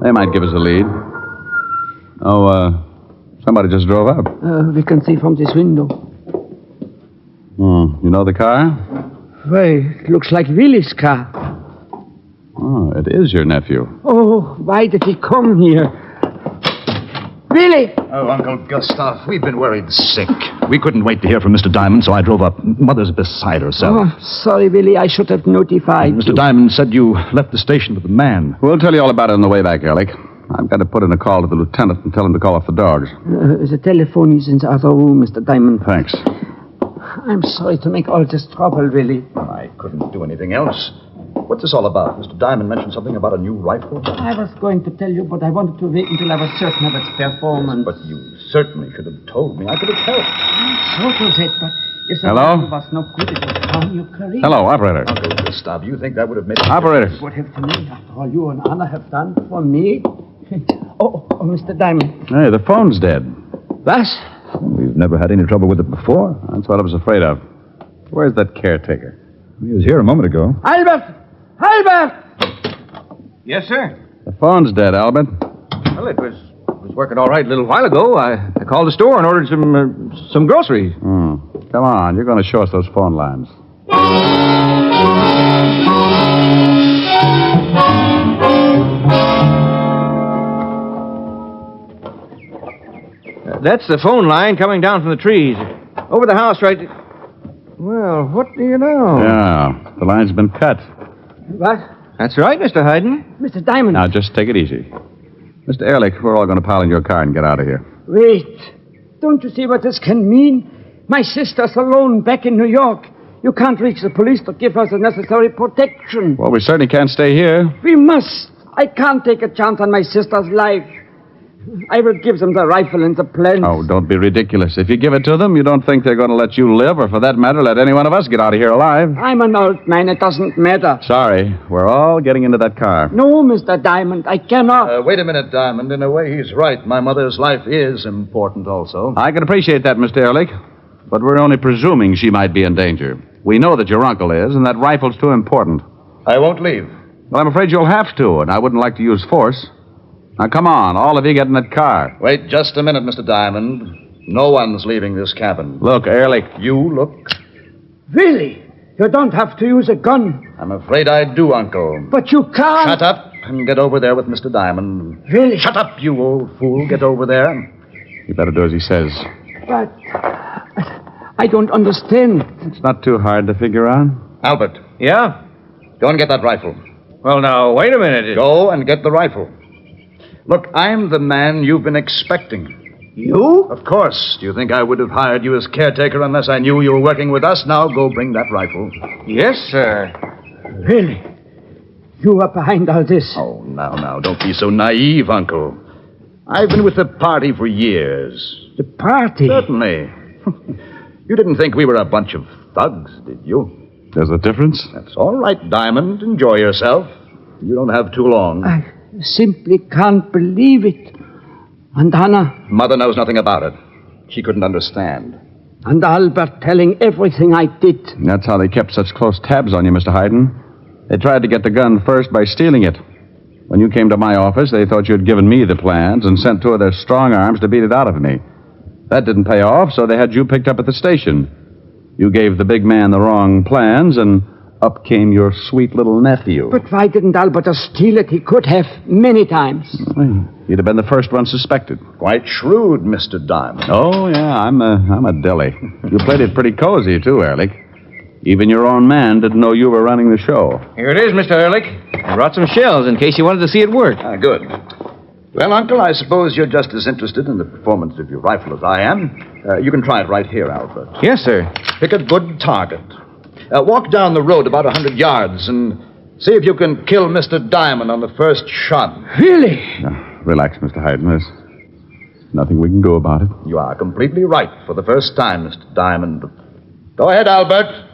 They might give us a lead. Somebody just drove up. We can see from this window. You know the car? Well, it looks like Willy's car. Oh, it is your nephew. Oh, why did he come here? Willy! Oh, Uncle Gustav, we've been worried sick. We couldn't wait to hear from Mr. Diamond, so I drove up. Mother's beside herself. Oh, sorry, Willy. I should have notified Mr. Diamond said you left the station with the man. We'll tell you all about it on the way back, Alec. I've got to put in a call to the lieutenant and tell him to call off the dogs. The telephone is in the other room, Mr. Diamond. Thanks. I'm sorry to make all this trouble, Willy. I couldn't do anything else. What's this all about? Mr. Diamond mentioned something about a new rifle. I was going to tell you, but I wanted to wait until I was certain of its performance. But you certainly should have told me. I could have helped. So to that, but if the Hello? rifle was no good, it would harm your career. Hello, operator. Uncle Gustav, you think that would have made... Operator. What have to me, after all you and Anna have done for me? Oh, Mr. Diamond. Hey, the phone's dead. What? We've never had any trouble with it before. That's what I was afraid of. Where's that caretaker? He was here a moment ago. Albert! Albert! Yes, sir. The phone's dead, Albert. Well, it was working all right a little while ago. I called the store and ordered some groceries. Come on, you're going to show us those phone lines. That's the phone line coming down from the trees. Over the house right... Well, what do you know? Yeah, the line's been cut. What? That's right, Mr. Hayden. Mr. Diamond. Now, just take it easy. Mr. Ehrlich, we're all going to pile in your car and get out of here. Wait. Don't you see what this can mean? My sister's alone back in New York. You can't reach the police to give us the necessary protection. Well, we certainly can't stay here. We must. I can't take a chance on my sister's life. I will give them the rifle and the plans. Oh, don't be ridiculous. If you give it to them, you don't think they're going to let you live, or for that matter, let any one of us get out of here alive. I'm an old man. It doesn't matter. Sorry. We're all getting into that car. No, Mr. Diamond, I cannot. Wait a minute, Diamond. In a way, he's right. My mother's life is important also. I can appreciate that, Mr. Ehrlich. But we're only presuming she might be in danger. We know that your uncle is, and that rifle's too important. I won't leave. Well, I'm afraid you'll have to, and I wouldn't like to use force. Now, come on. All of you get in that car. Wait just a minute, Mr. Diamond. No one's leaving this cabin. Look, Ehrlich. You look. Really? You don't have to use a gun. I'm afraid I do, Uncle. But you can't. Shut up and get over there with Mr. Diamond. Really? Shut up, you old fool. Get over there. You better do as he says. But I don't understand. It's not too hard to figure out. Albert. Yeah? Go and get that rifle. Well, now, wait a minute. Go and get the rifle. Look, I'm the man you've been expecting. You? Of course. Do you think I would have hired you as caretaker unless I knew you were working with us? Now go bring that rifle. Yes, sir. Really? You are behind all this? Oh, now, don't be so naive, Uncle. I've been with the party for years. The party? Certainly. You didn't think we were a bunch of thugs, did you? There's a difference? That's all right, Diamond. Enjoy yourself. You don't have too long. I simply can't believe it. And Anna? Mother knows nothing about it. She couldn't understand. And Albert telling everything I did. That's how they kept such close tabs on you, Mr. Hayden. They tried to get the gun first by stealing it. When you came to my office, they thought you'd given me the plans and sent two of their strong arms to beat it out of me. That didn't pay off, so they had you picked up at the station. You gave the big man the wrong plans, and up came your sweet little nephew. But why didn't Albert steal it? He could have many times. He'd have been the first one suspected. Quite shrewd, Mr. Diamond. Oh, yeah, I'm a dilly. You played it pretty cozy, too, Ehrlich. Even your own man didn't know you were running the show. Here it is, Mr. Ehrlich. I brought some shells in case you wanted to see it work. Good. Well, Uncle, I suppose you're just as interested in the performance of your rifle as I am. You can try it right here, Albert. Yes, sir. Pick a good target. Walk down the road about 100 yards and see if you can kill Mr. Diamond on the first shot. Really? Relax, Mr. Hayden. There's nothing we can do about it. You are completely right for the first time, Mr. Diamond. Go ahead, Albert.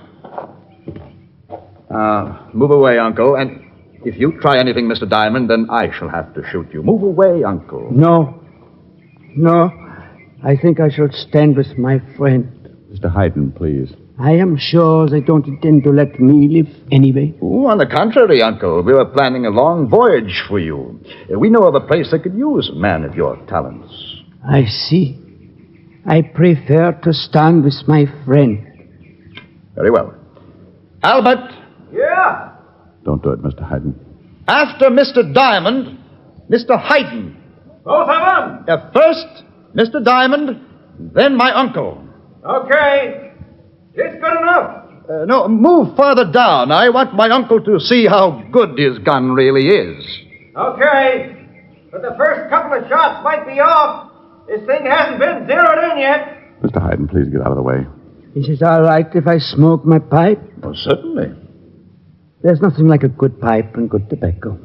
Move away, Uncle, and if you try anything, Mr. Diamond, then I shall have to shoot you. Move away, Uncle. No. I think I should stand with my friend. Mr. Hayden, please. I am sure they don't intend to let me live anyway. Oh, on the contrary, Uncle. We were planning a long voyage for you. We know of a place that could use a man of your talents. I see. I prefer to stand with my friend. Very well. Albert. Yeah? Don't do it, Mr. Hayden. After Mr. Diamond, Mr. Hayden. Both of them? First, Mr. Diamond, then my uncle. Okay. It's good enough. No, move farther down. I want my uncle to see how good his gun really is. Okay. But the first couple of shots might be off. This thing hasn't been zeroed in yet. Mr. Hayden, please get out of the way. Is it all right if I smoke my pipe? Oh, certainly. There's nothing like a good pipe and good tobacco.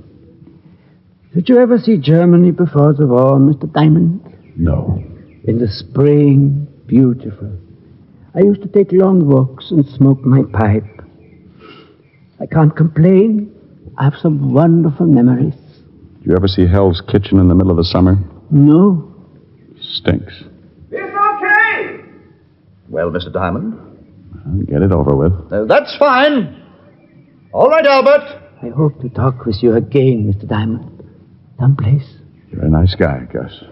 Did you ever see Germany before the war, Mr. Diamond? No. In the spring, beautiful. I used to take long walks and smoke my pipe. I can't complain. I have some wonderful memories. Did you ever see Hell's Kitchen in the middle of the summer? No. Stinks. It's okay. Well, Mr. Diamond? Get it over with. That's fine. All right, Albert. I hope to talk with you again, Mr. Diamond. Someplace. You're a nice guy, Gus.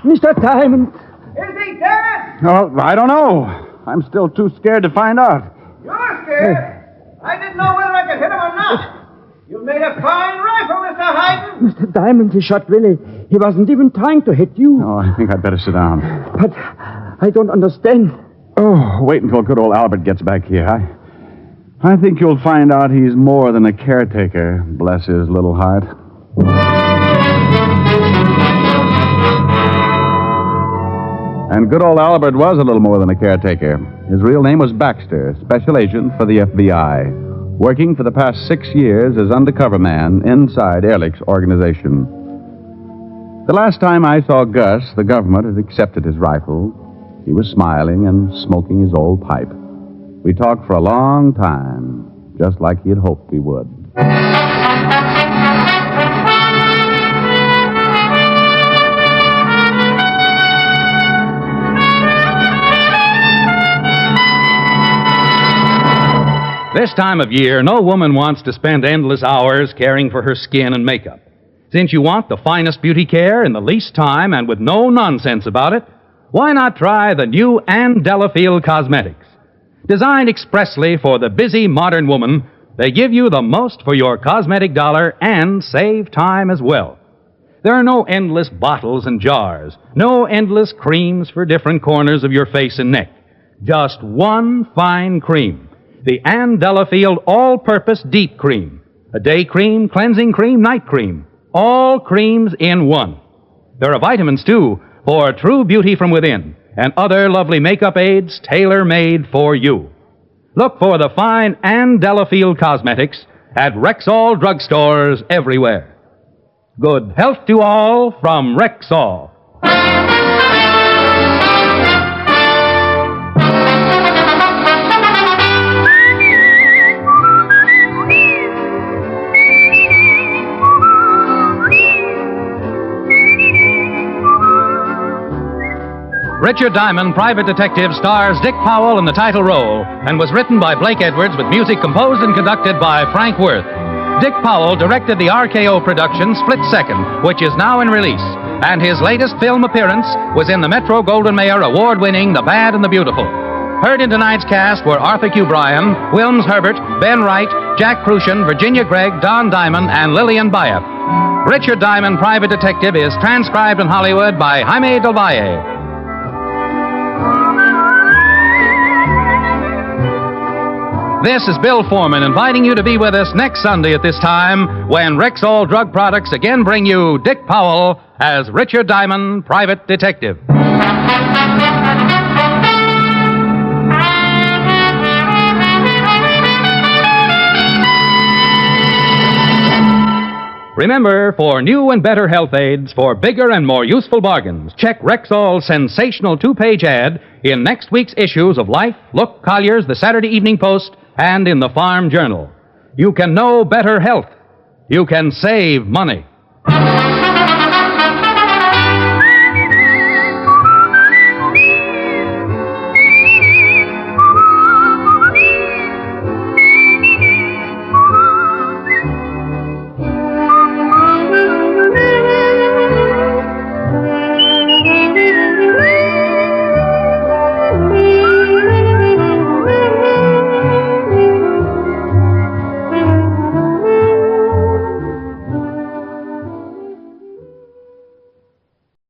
Mr. Diamond. Is he dead? Oh, I don't know. I'm still too scared to find out. You're scared? I didn't know whether I could hit him or not. You've made a fine rifle, Mr. Hayden. Mr. Diamond, he shot Willie. He wasn't even trying to hit you. Oh, I think I'd better sit down. But I don't understand. Oh, wait until good old Albert gets back here. I think you'll find out he's more than a caretaker, bless his little heart. And good old Albert was a little more than a caretaker. His real name was Baxter, special agent for the FBI, working for the past 6 years as undercover man inside Ehrlich's organization. The last time I saw Gus, the government had accepted his rifle. He was smiling and smoking his old pipe. We talked for a long time, just like he had hoped we would. This time of year, no woman wants to spend endless hours caring for her skin and makeup. Since you want the finest beauty care in the least time and with no nonsense about it, why not try the new Ann Delafield Cosmetics? Designed expressly for the busy modern woman, they give you the most for your cosmetic dollar and save time as well. There are no endless bottles and jars, no endless creams for different corners of your face and neck. Just one fine cream. The Ann Delafield All-Purpose Deep Cream. A day cream, cleansing cream, night cream. All creams in one. There are vitamins, too, for true beauty from within, and other lovely makeup aids tailor-made for you. Look for the fine Ann Delafield Cosmetics at Rexall drugstores everywhere. Good health to all from Rexall. Richard Diamond, Private Detective, stars Dick Powell in the title role and was written by Blake Edwards with music composed and conducted by Frank Worth. Dick Powell directed the RKO production Split Second, which is now in release, and his latest film appearance was in the Metro-Goldwyn-Mayer award-winning The Bad and the Beautiful. Heard in tonight's cast were Arthur Q. Bryan, Wilms Herbert, Ben Wright, Jack Crucian, Virginia Gregg, Don Diamond, and Lillian Bayef. Richard Diamond, Private Detective, is transcribed in Hollywood by Jaime Del Valle. This is Bill Foreman inviting you to be with us next Sunday at this time when Rexall Drug Products again bring you Dick Powell as Richard Diamond, Private Detective. Remember, for new and better health aids, for bigger and more useful bargains, check Rexall's sensational 2-page ad in next week's issues of Life, Look, Collier's, the Saturday Evening Post, and in the Farm Journal. You can know better health. You can save money.